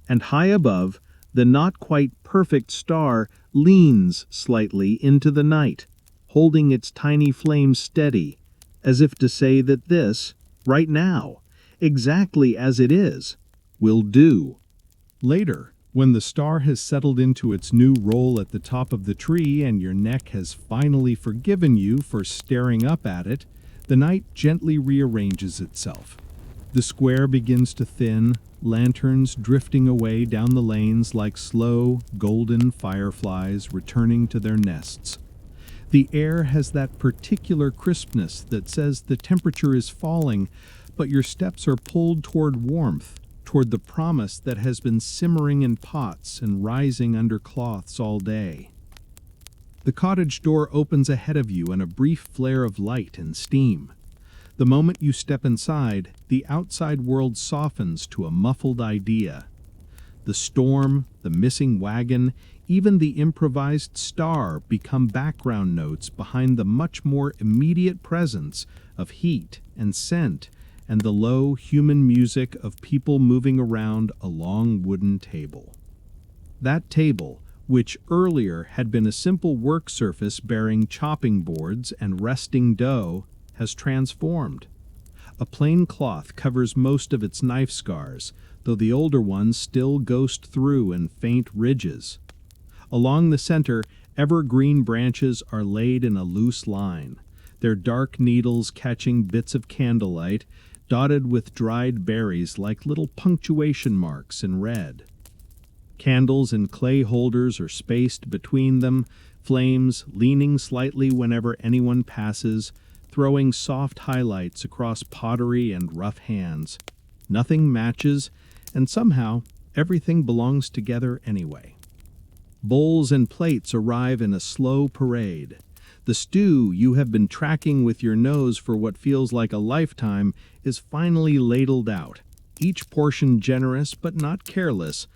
and high above, the not-quite-perfect star leans slightly into the night, holding its tiny flame steady, as if to say that this, right now, exactly as it is, will do. Later, when the star has settled into its new role at the top of the tree and your neck has finally forgiven you for staring up at it, the night gently rearranges itself. The square begins to thin, lanterns drifting away down the lanes like slow, golden fireflies returning to their nests. The air has that particular crispness that says the temperature is falling, but your steps are pulled toward warmth, toward the promise that has been simmering in pots and rising under cloths all day. The cottage door opens ahead of you in a brief flare of light and steam. The moment you step inside, the outside world softens to a muffled idea. The storm, the missing wagon, even the improvised star become background notes behind the much more immediate presence of heat and scent and the low human music of people moving around a long wooden table. That table, which earlier had been a simple work surface bearing chopping boards and resting dough, has transformed. A plain cloth covers most of its knife scars, though the older ones still ghost through in faint ridges. Along the center, evergreen branches are laid in a loose line, their dark needles catching bits of candlelight, dotted with dried berries like little punctuation marks in red. Candles in clay holders are spaced between them, flames leaning slightly whenever anyone passes, throwing soft highlights across pottery and rough hands. Nothing matches, and somehow everything belongs together anyway. Bowls and plates arrive in a slow parade. The stew you have been tracking with your nose for what feels like a lifetime is finally ladled out, each portion generous but not careless,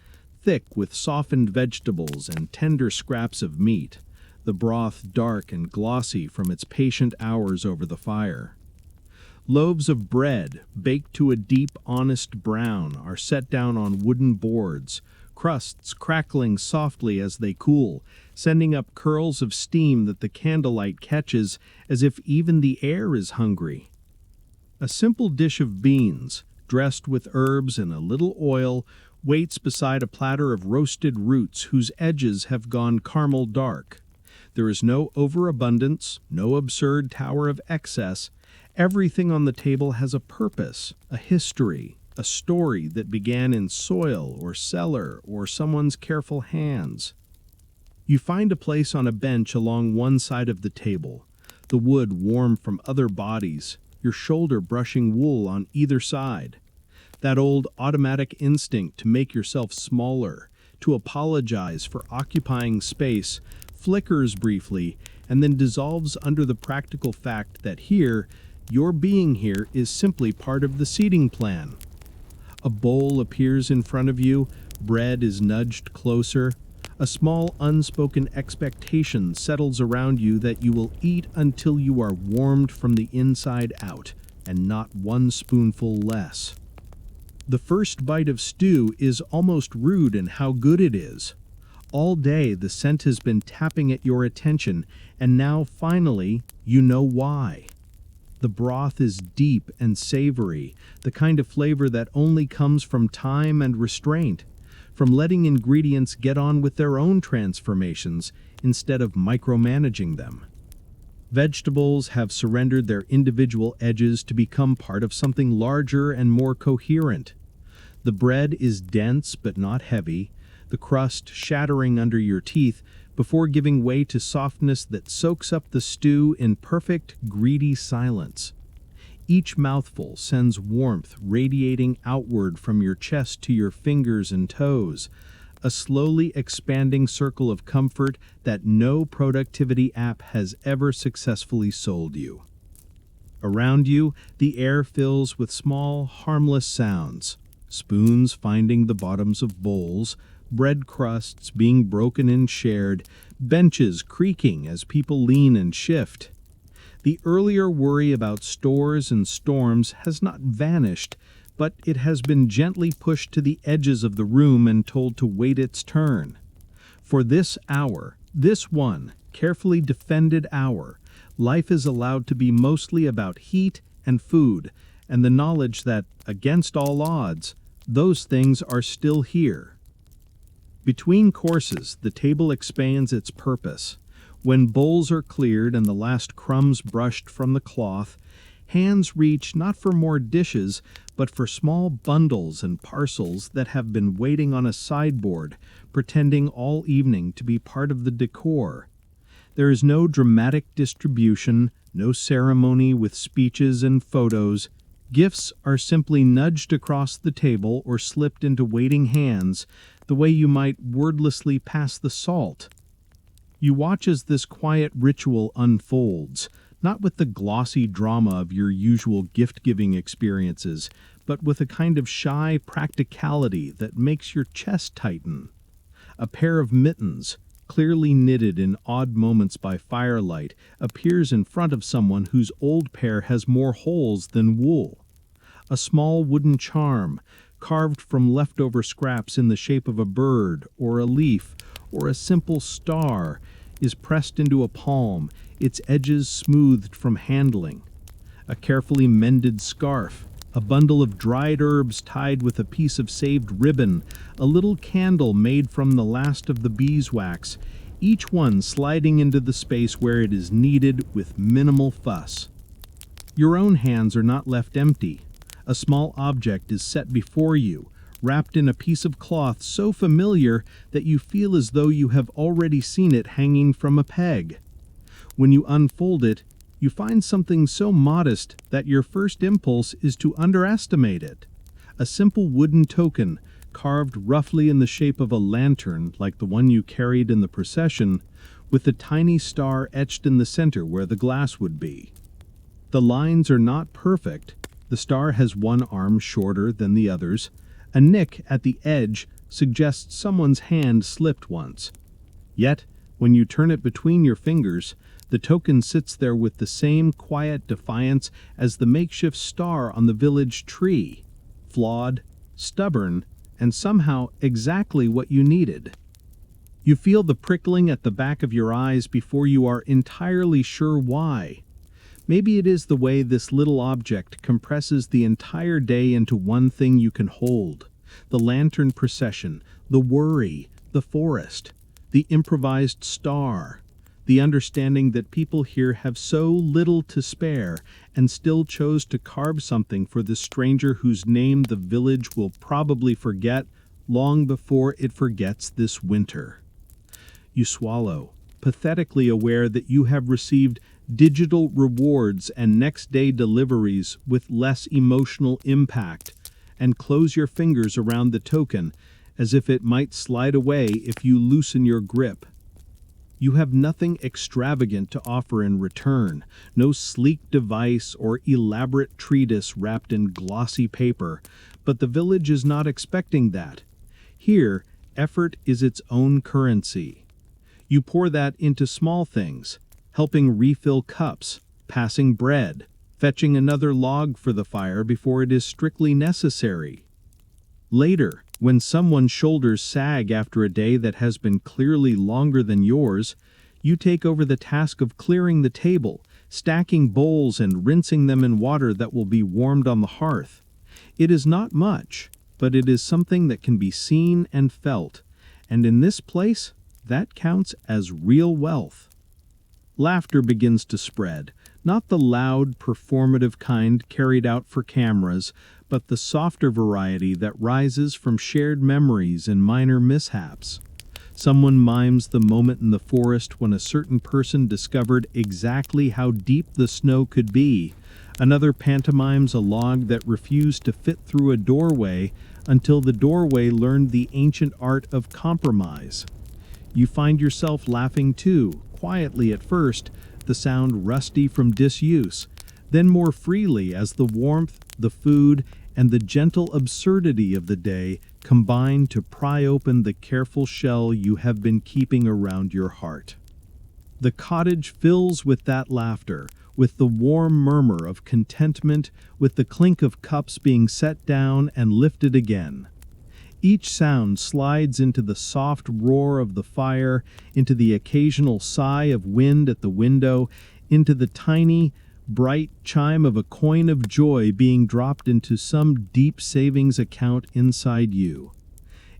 thick with softened vegetables and tender scraps of meat, the broth dark and glossy from its patient hours over the fire. Loaves of bread, baked to a deep, honest brown, are set down on wooden boards, crusts crackling softly as they cool, sending up curls of steam that the candlelight catches as if even the air is hungry. A simple dish of beans, dressed with herbs and a little oil, waits beside a platter of roasted roots whose edges have gone caramel dark. There is no overabundance, no absurd tower of excess. Everything on the table has a purpose, a history, a story that began in soil or cellar or someone's careful hands. You find a place on a bench along one side of the table, the wood warm from other bodies, your shoulder brushing wool on either side. That old automatic instinct to make yourself smaller, to apologize for occupying space, flickers briefly and then dissolves under the practical fact that here, your being here is simply part of the seating plan. A bowl appears in front of you, bread is nudged closer. A small unspoken expectation settles around you that you will eat until you are warmed from the inside out, and not one spoonful less. The first bite of stew is almost rude in how good it is. All day the scent has been tapping at your attention, and now finally you know why. The broth is deep and savory, the kind of flavor that only comes from time and restraint, from letting ingredients get on with their own transformations instead of micromanaging them. Vegetables have surrendered their individual edges to become part of something larger and more coherent. The bread is dense but not heavy, the crust shattering under your teeth before giving way to softness that soaks up the stew in perfect, greedy silence. Each mouthful sends warmth radiating outward from your chest to your fingers and toes, a slowly expanding circle of comfort that no productivity app has ever successfully sold you. Around you, the air fills with small, harmless sounds, spoons finding the bottoms of bowls, bread crusts being broken and shared, benches creaking as people lean and shift. The earlier worry about stores and storms has not vanished, but it has been gently pushed to the edges of the room and told to wait its turn. For this hour, this one, carefully defended hour, life is allowed to be mostly about heat and food, and the knowledge that, against all odds, those things are still here. Between courses, the table expands its purpose. When bowls are cleared and the last crumbs brushed from the cloth, hands reach not for more dishes, but for small bundles and parcels that have been waiting on a sideboard, pretending all evening to be part of the decor. There is no dramatic distribution, no ceremony with speeches and photos. Gifts are simply nudged across the table or slipped into waiting hands, the way you might wordlessly pass the salt. You watch as this quiet ritual unfolds, not with the glossy drama of your usual gift-giving experiences, but with a kind of shy practicality that makes your chest tighten. A pair of mittens, clearly knitted in odd moments by firelight, appears in front of someone whose old pair has more holes than wool. A small wooden charm, carved from leftover scraps in the shape of a bird or a leaf or a simple star, is pressed into a palm, its edges smoothed from handling. A carefully mended scarf, a bundle of dried herbs tied with a piece of saved ribbon, a little candle made from the last of the beeswax, each one sliding into the space where it is needed with minimal fuss. Your own hands are not left empty. A small object is set before you, wrapped in a piece of cloth so familiar that you feel as though you have already seen it hanging from a peg. When you unfold it, you find something so modest that your first impulse is to underestimate it. A simple wooden token, carved roughly in the shape of a lantern like the one you carried in the procession, with a tiny star etched in the center where the glass would be. The lines are not perfect. The star has one arm shorter than the others. A nick at the edge suggests someone's hand slipped once. Yet, when you turn it between your fingers, the token sits there with the same quiet defiance as the makeshift star on the village tree, flawed, stubborn, and somehow exactly what you needed. You feel the prickling at the back of your eyes before you are entirely sure why. Maybe it is the way this little object compresses the entire day into one thing you can hold. The lantern procession, the worry, the forest, the improvised star, the understanding that people here have so little to spare and still chose to carve something for this stranger whose name the village will probably forget long before it forgets this winter. You swallow, pathetically aware that you have received digital rewards and next-day deliveries with less emotional impact, and close your fingers around the token as if it might slide away if you loosen your grip. You have nothing extravagant to offer in return, no sleek device or elaborate treatise wrapped in glossy paper, but the village is not expecting that. Here, effort is its own currency. You pour that into small things, helping refill cups, passing bread, fetching another log for the fire before it is strictly necessary. Later, when someone's shoulders sag after a day that has been clearly longer than yours, you take over the task of clearing the table, stacking bowls and rinsing them in water that will be warmed on the hearth. It is not much, but it is something that can be seen and felt, and in this place, that counts as real wealth. Laughter begins to spread, not the loud, performative kind carried out for cameras, but the softer variety that rises from shared memories and minor mishaps. Someone mimes the moment in the forest when a certain person discovered exactly how deep the snow could be. Another pantomimes a log that refused to fit through a doorway until the doorway learned the ancient art of compromise. You find yourself laughing too, quietly at first, the sound rusty from disuse, then more freely as the warmth, the food, and the gentle absurdity of the day combine to pry open the careful shell you have been keeping around your heart. The cottage fills with that laughter, with the warm murmur of contentment, with the clink of cups being set down and lifted again. Each sound slides into the soft roar of the fire, into the occasional sigh of wind at the window, into the tiny, bright chime of a coin of joy being dropped into some deep savings account inside you.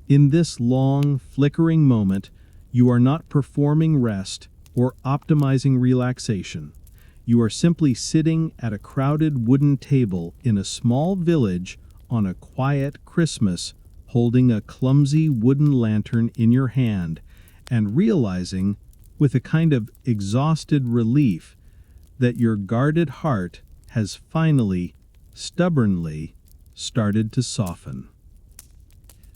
In this long, flickering moment, you are not performing rest or optimizing relaxation. You are simply sitting at a crowded wooden table in a small village on a quiet Christmas, holding a clumsy wooden lantern in your hand and realizing, with a kind of exhausted relief, that your guarded heart has finally, stubbornly, started to soften.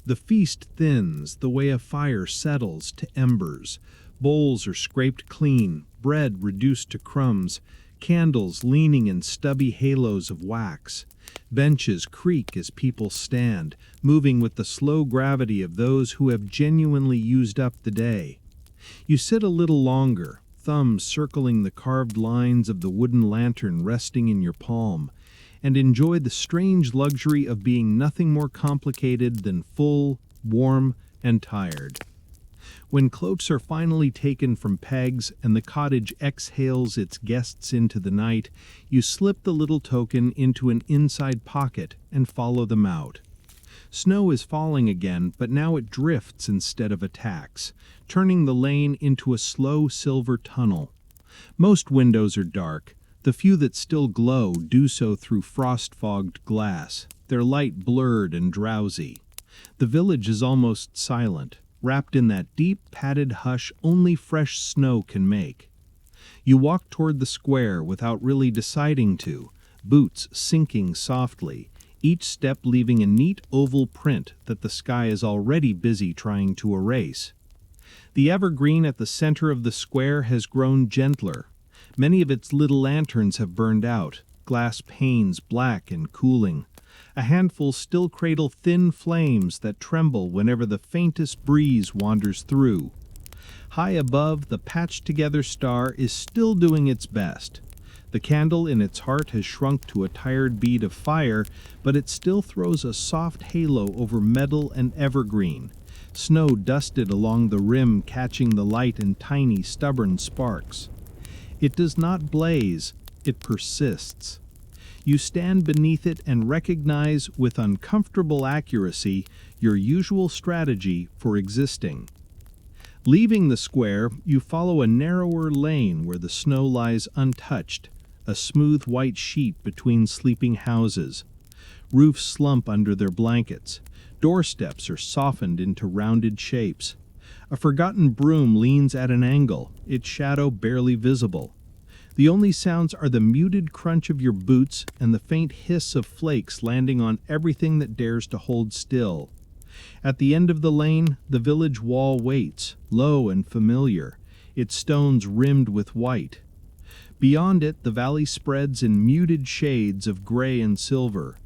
The feast thins the way a fire settles to embers. Bowls are scraped clean, bread reduced to crumbs, candles leaning in stubby halos of wax. Benches creak as people stand, moving with the slow gravity of those who have genuinely used up the day. You sit a little longer, thumbs circling the carved lines of the wooden lantern resting in your palm, and enjoy the strange luxury of being nothing more complicated than full, warm, and tired. When cloaks are finally taken from pegs and the cottage exhales its guests into the night, you slip the little token into an inside pocket and follow them out. Snow is falling again, but now it drifts instead of attacks, turning the lane into a slow silver tunnel. Most windows are dark. The few that still glow do so through frost-fogged glass, their light blurred and drowsy. The village is almost silent, wrapped in that deep, padded hush only fresh snow can make. You walk toward the square without really deciding to, boots sinking softly, each step leaving a neat oval print that the sky is already busy trying to erase. The evergreen at the center of the square has grown gentler. Many of its little lanterns have burned out, glass panes black and cooling. A handful still cradle thin flames that tremble whenever the faintest breeze wanders through. High above, the patched-together star is still doing its best. The candle in its heart has shrunk to a tired bead of fire, but it still throws a soft halo over metal and evergreen. Snow dusted along the rim, catching the light in tiny, stubborn sparks. It does not blaze, it persists. You stand beneath it and recognize with uncomfortable accuracy your usual strategy for existing. Leaving the square, you follow a narrower lane where the snow lies untouched, a smooth white sheet between sleeping houses. Roofs slump under their blankets. Doorsteps are softened into rounded shapes. A forgotten broom leans at an angle, its shadow barely visible. The only sounds are the muted crunch of your boots and the faint hiss of flakes landing on everything that dares to hold still. At the end of the lane, the village wall waits, low and familiar, its stones rimmed with white. Beyond it, the valley spreads in muted shades of gray and silver.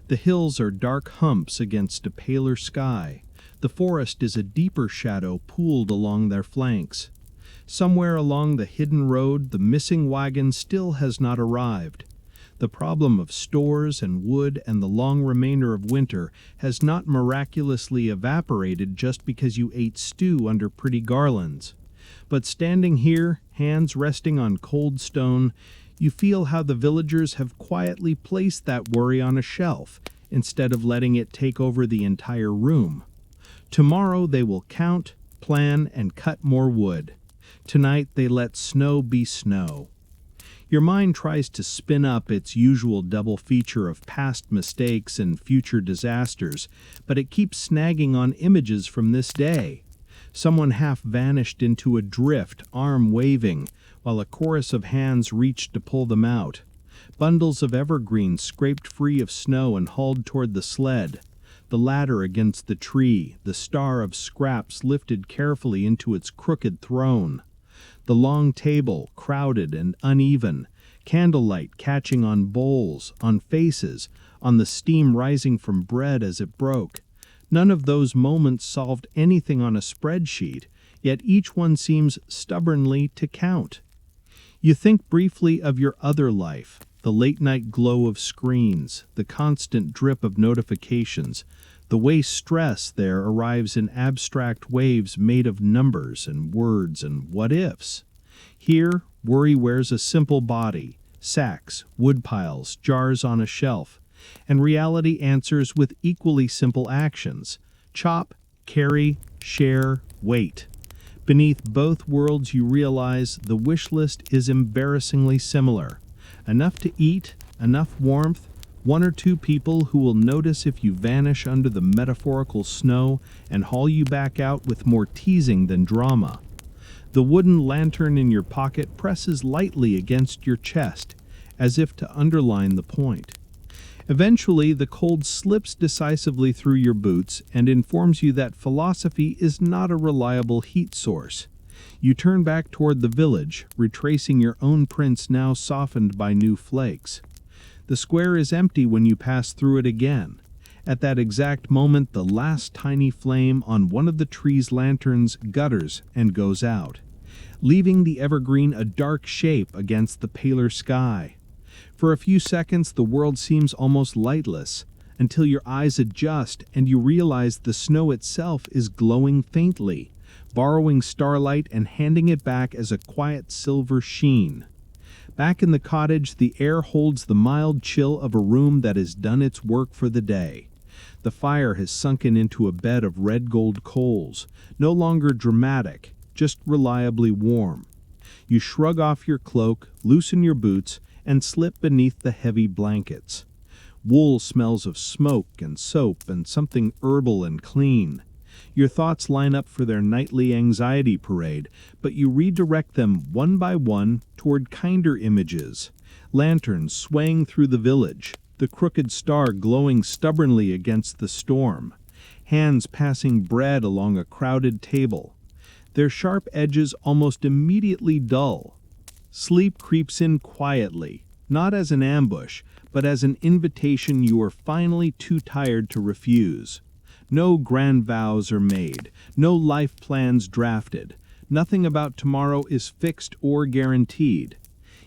The hills are dark humps against a paler sky. The forest is a deeper shadow pooled along their flanks. Somewhere along the hidden road, the missing wagon still has not arrived. The problem of stores and wood and the long remainder of winter has not miraculously evaporated just because you ate stew under pretty garlands. But standing here, hands resting on cold stone, you feel how the villagers have quietly placed that worry on a shelf instead of letting it take over the entire room. Tomorrow they will count, plan, and cut more wood. Tonight they let snow be snow. Your mind tries to spin up its usual double feature of past mistakes and future disasters, but it keeps snagging on images from this day. Someone half vanished into a drift, arm waving, while a chorus of hands reached to pull them out. Bundles of evergreen scraped free of snow and hauled toward the sled. The ladder against the tree, the star of scraps lifted carefully into its crooked throne. The long table, crowded and uneven, candlelight catching on bowls, on faces, on the steam rising from bread as it broke. None of those moments solved anything on a spreadsheet, yet each one seems stubbornly to count. You think briefly of your other life, the late-night glow of screens, the constant drip of notifications, the way stress there arrives in abstract waves made of numbers and words and what-ifs. Here, worry wears a simple body, sacks, wood piles, jars on a shelf, and reality answers with equally simple actions: chop, carry, share, wait. Beneath both worlds you realize the wish list is embarrassingly similar. Enough to eat, enough warmth, one or two people who will notice if you vanish under the metaphorical snow and haul you back out with more teasing than drama. The wooden lantern in your pocket presses lightly against your chest, as if to underline the point. Eventually, the cold slips decisively through your boots and informs you that philosophy is not a reliable heat source. You turn back toward the village, retracing your own prints now softened by new flakes. The square is empty when you pass through it again. At that exact moment, the last tiny flame on one of the tree's lanterns gutters and goes out, leaving the evergreen a dark shape against the paler sky. For a few seconds, the world seems almost lightless, until your eyes adjust and you realize the snow itself is glowing faintly, borrowing starlight and handing it back as a quiet silver sheen. Back in the cottage, the air holds the mild chill of a room that has done its work for the day. The fire has sunken into a bed of red gold coals, no longer dramatic, just reliably warm. You shrug off your cloak, loosen your boots, and slip beneath the heavy blankets. Wool smells of smoke and soap and something herbal and clean. Your thoughts line up for their nightly anxiety parade, but you redirect them one by one toward kinder images. Lanterns swaying through the village, the crooked star glowing stubbornly against the storm. Hands passing bread along a crowded table. Their sharp edges almost immediately dull. Sleep creeps in quietly, not as an ambush, but as an invitation you are finally too tired to refuse. No grand vows are made, no life plans drafted. Nothing about tomorrow is fixed or guaranteed.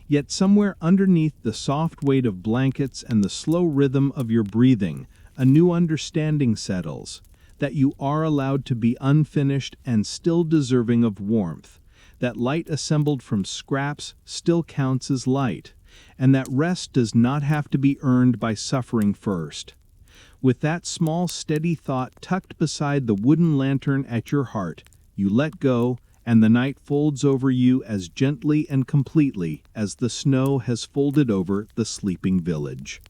Yet somewhere underneath the soft weight of blankets and the slow rhythm of your breathing, a new understanding settles, that you are allowed to be unfinished and still deserving of warmth, that light assembled from scraps still counts as light, and that rest does not have to be earned by suffering first. With that small, steady thought tucked beside the wooden lantern at your heart, you let go, and the night folds over you as gently and completely as the snow has folded over the sleeping village.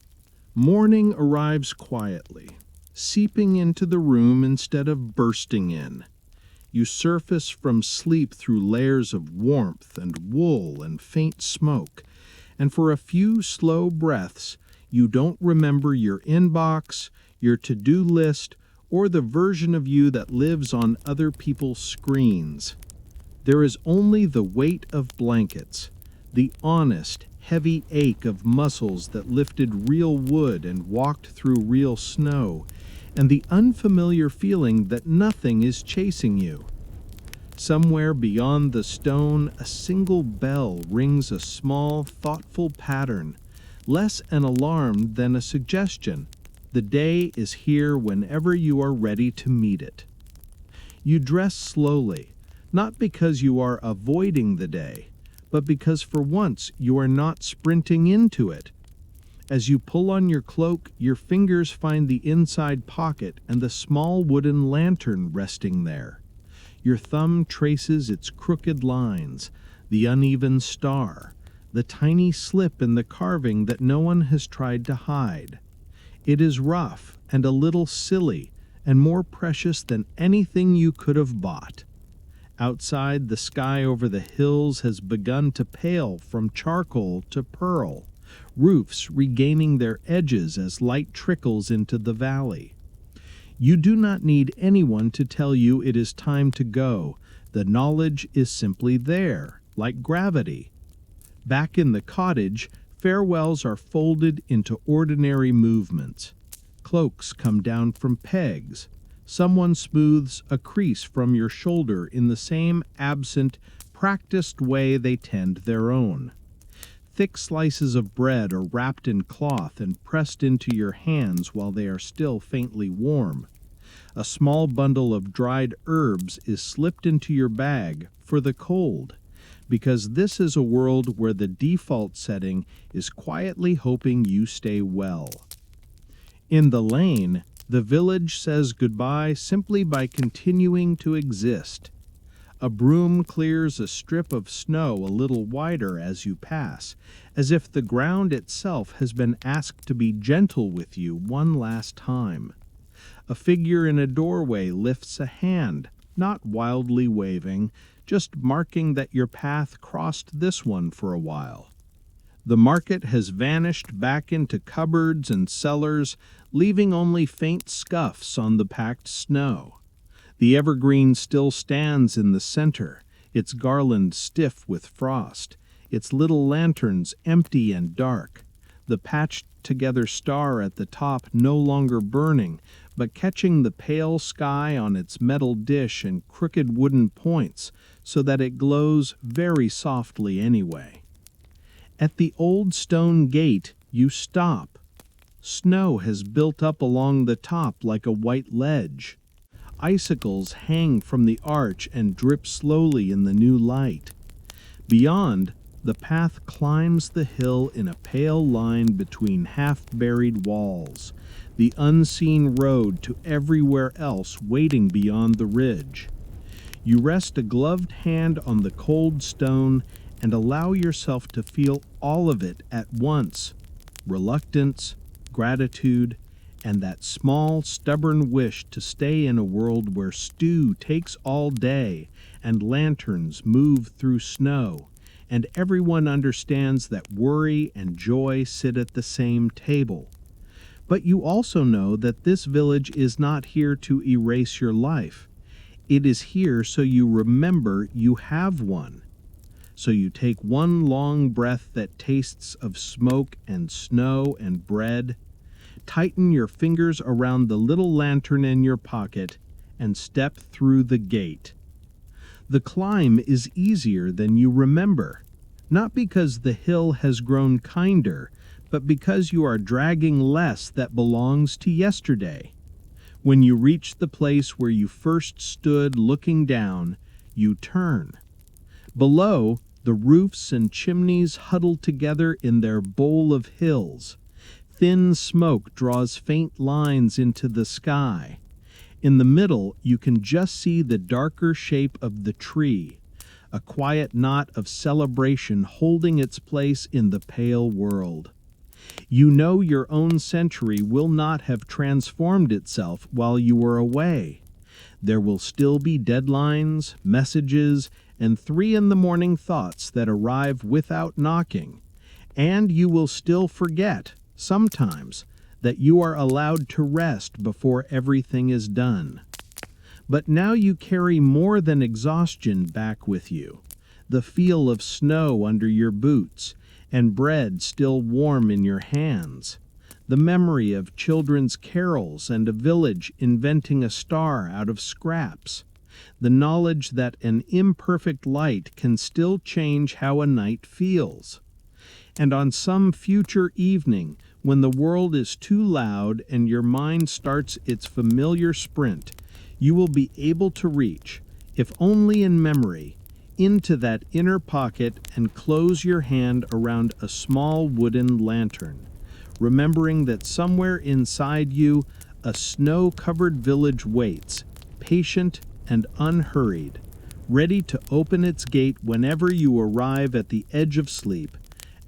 Morning arrives quietly, seeping into the room instead of bursting in. You surface from sleep through layers of warmth and wool and faint smoke, and for a few slow breaths, you don't remember your inbox, your to-do list, or the version of you that lives on other people's screens. There is only the weight of blankets, the honest, heavy ache of muscles that lifted real wood and walked through real snow, and the unfamiliar feeling that nothing is chasing you. Somewhere beyond the stone, a single bell rings a small, thoughtful pattern, less an alarm than a suggestion. The day is here whenever you are ready to meet it. You dress slowly, not because you are avoiding the day, but because for once you are not sprinting into it. As you pull on your cloak, your fingers find the inside pocket and the small wooden lantern resting there. Your thumb traces its crooked lines, the uneven star, the tiny slip in the carving that no one has tried to hide. It is rough and a little silly and more precious than anything you could have bought. Outside, the sky over the hills has begun to pale from charcoal to pearl, roofs regaining their edges as light trickles into the valley. You do not need anyone to tell you it is time to go. The knowledge is simply there, like gravity. Back in the cottage, farewells are folded into ordinary movements. Cloaks come down from pegs. Someone smooths a crease from your shoulder in the same absent, practiced way they tend their own. Thick slices of bread are wrapped in cloth and pressed into your hands while they are still faintly warm. A small bundle of dried herbs is slipped into your bag for the cold, because this is a world where the default setting is quietly hoping you stay well. In the lane, the village says goodbye simply by continuing to exist. A broom clears a strip of snow a little wider as you pass, as if the ground itself has been asked to be gentle with you one last time. A figure in a doorway lifts a hand, not wildly waving, just marking that your path crossed this one for a while. The market has vanished back into cupboards and cellars, leaving only faint scuffs on the packed snow. The evergreen still stands in the center, its garland stiff with frost, its little lanterns empty and dark, the patched-together star at the top no longer burning, but catching the pale sky on its metal dish and crooked wooden points so that it glows very softly anyway. At the old stone gate, you stop. Snow has built up along the top like a white ledge. Icicles hang from the arch and drip slowly in the new light. Beyond, the path climbs the hill in a pale line between half-buried walls, the unseen road to everywhere else waiting beyond the ridge. You rest a gloved hand on the cold stone and allow yourself to feel all of it at once: reluctance, gratitude, and that small, stubborn wish to stay in a world where stew takes all day and lanterns move through snow, and everyone understands that worry and joy sit at the same table. But you also know that this village is not here to erase your life. It is here so you remember you have one. So you take one long breath that tastes of smoke and snow and bread, tighten your fingers around the little lantern in your pocket, and step through the gate. The climb is easier than you remember. not because the hill has grown kinder, but because you are dragging less that belongs to yesterday. When you reach the place where you first stood looking down, you turn. Below, the roofs and chimneys huddle together in their bowl of hills. Thin smoke draws faint lines into the sky. In the middle, you can just see the darker shape of the tree, a quiet knot of celebration holding its place in the pale world. You know your own century will not have transformed itself while you were away. There will still be deadlines, messages, and 3 in the morning thoughts that arrive without knocking. And you will still forget, sometimes, that you are allowed to rest before everything is done. But now you carry more than exhaustion back with you. The feel of snow under your boots, and bread still warm in your hands. The memory of children's carols and a village inventing a star out of scraps. The knowledge that an imperfect light can still change how a night feels. And on some future evening, when the world is too loud and your mind starts its familiar sprint, you will be able to reach, if only in memory, into that inner pocket and close your hand around a small wooden lantern, remembering that somewhere inside you a snow-covered village waits, patient and unhurried, ready to open its gate whenever you arrive at the edge of sleep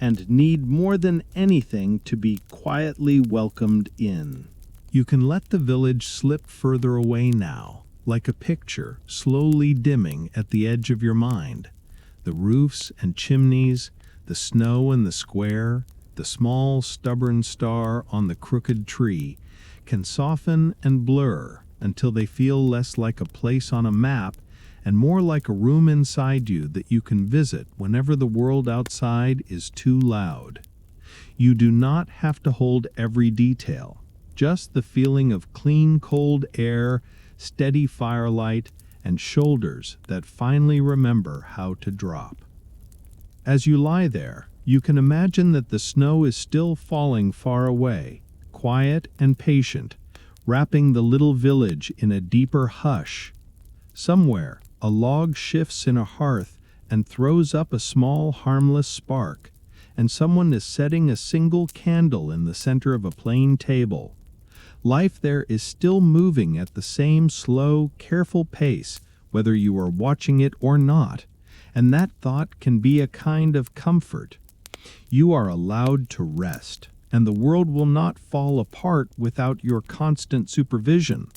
and need more than anything to be quietly welcomed in. You can let the village slip further away now, like a picture slowly dimming at the edge of your mind. The roofs and chimneys, the snow in the square, the small stubborn star on the crooked tree can soften and blur until they feel less like a place on a map and more like a room inside you that you can visit whenever the world outside is too loud. You do not have to hold every detail, just the feeling of clean, cold air, steady firelight, and shoulders that finally remember how to drop. As you lie there, you can imagine that the snow is still falling far away, quiet and patient, wrapping the little village in a deeper hush. Somewhere, a log shifts in a hearth and throws up a small, harmless spark, and someone is setting a single candle in the center of a plain table. Life there is still moving at the same slow, careful pace, whether you are watching it or not, and that thought can be a kind of comfort. You are allowed to rest, and the world will not fall apart without your constant supervision.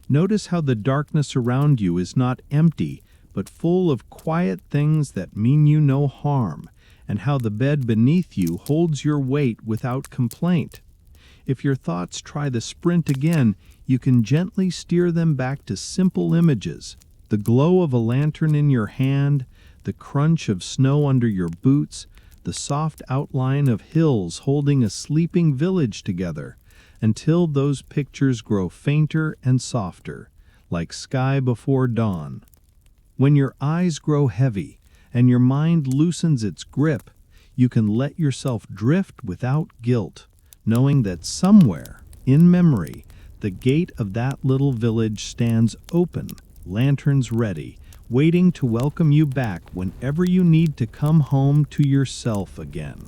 Notice how the darkness around you is not empty, but full of quiet things that mean you no harm, and how the bed beneath you holds your weight without complaint. If your thoughts try the sprint again, you can gently steer them back to simple images: the glow of a lantern in your hand, the crunch of snow under your boots, the soft outline of hills holding a sleeping village together, until those pictures grow fainter and softer, like sky before dawn. When your eyes grow heavy and your mind loosens its grip, you can let yourself drift without guilt, knowing that somewhere, in memory, the gate of that little village stands open, lanterns ready, waiting to welcome you back whenever you need to come home to yourself again.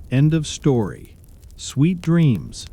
End of story. Sweet dreams.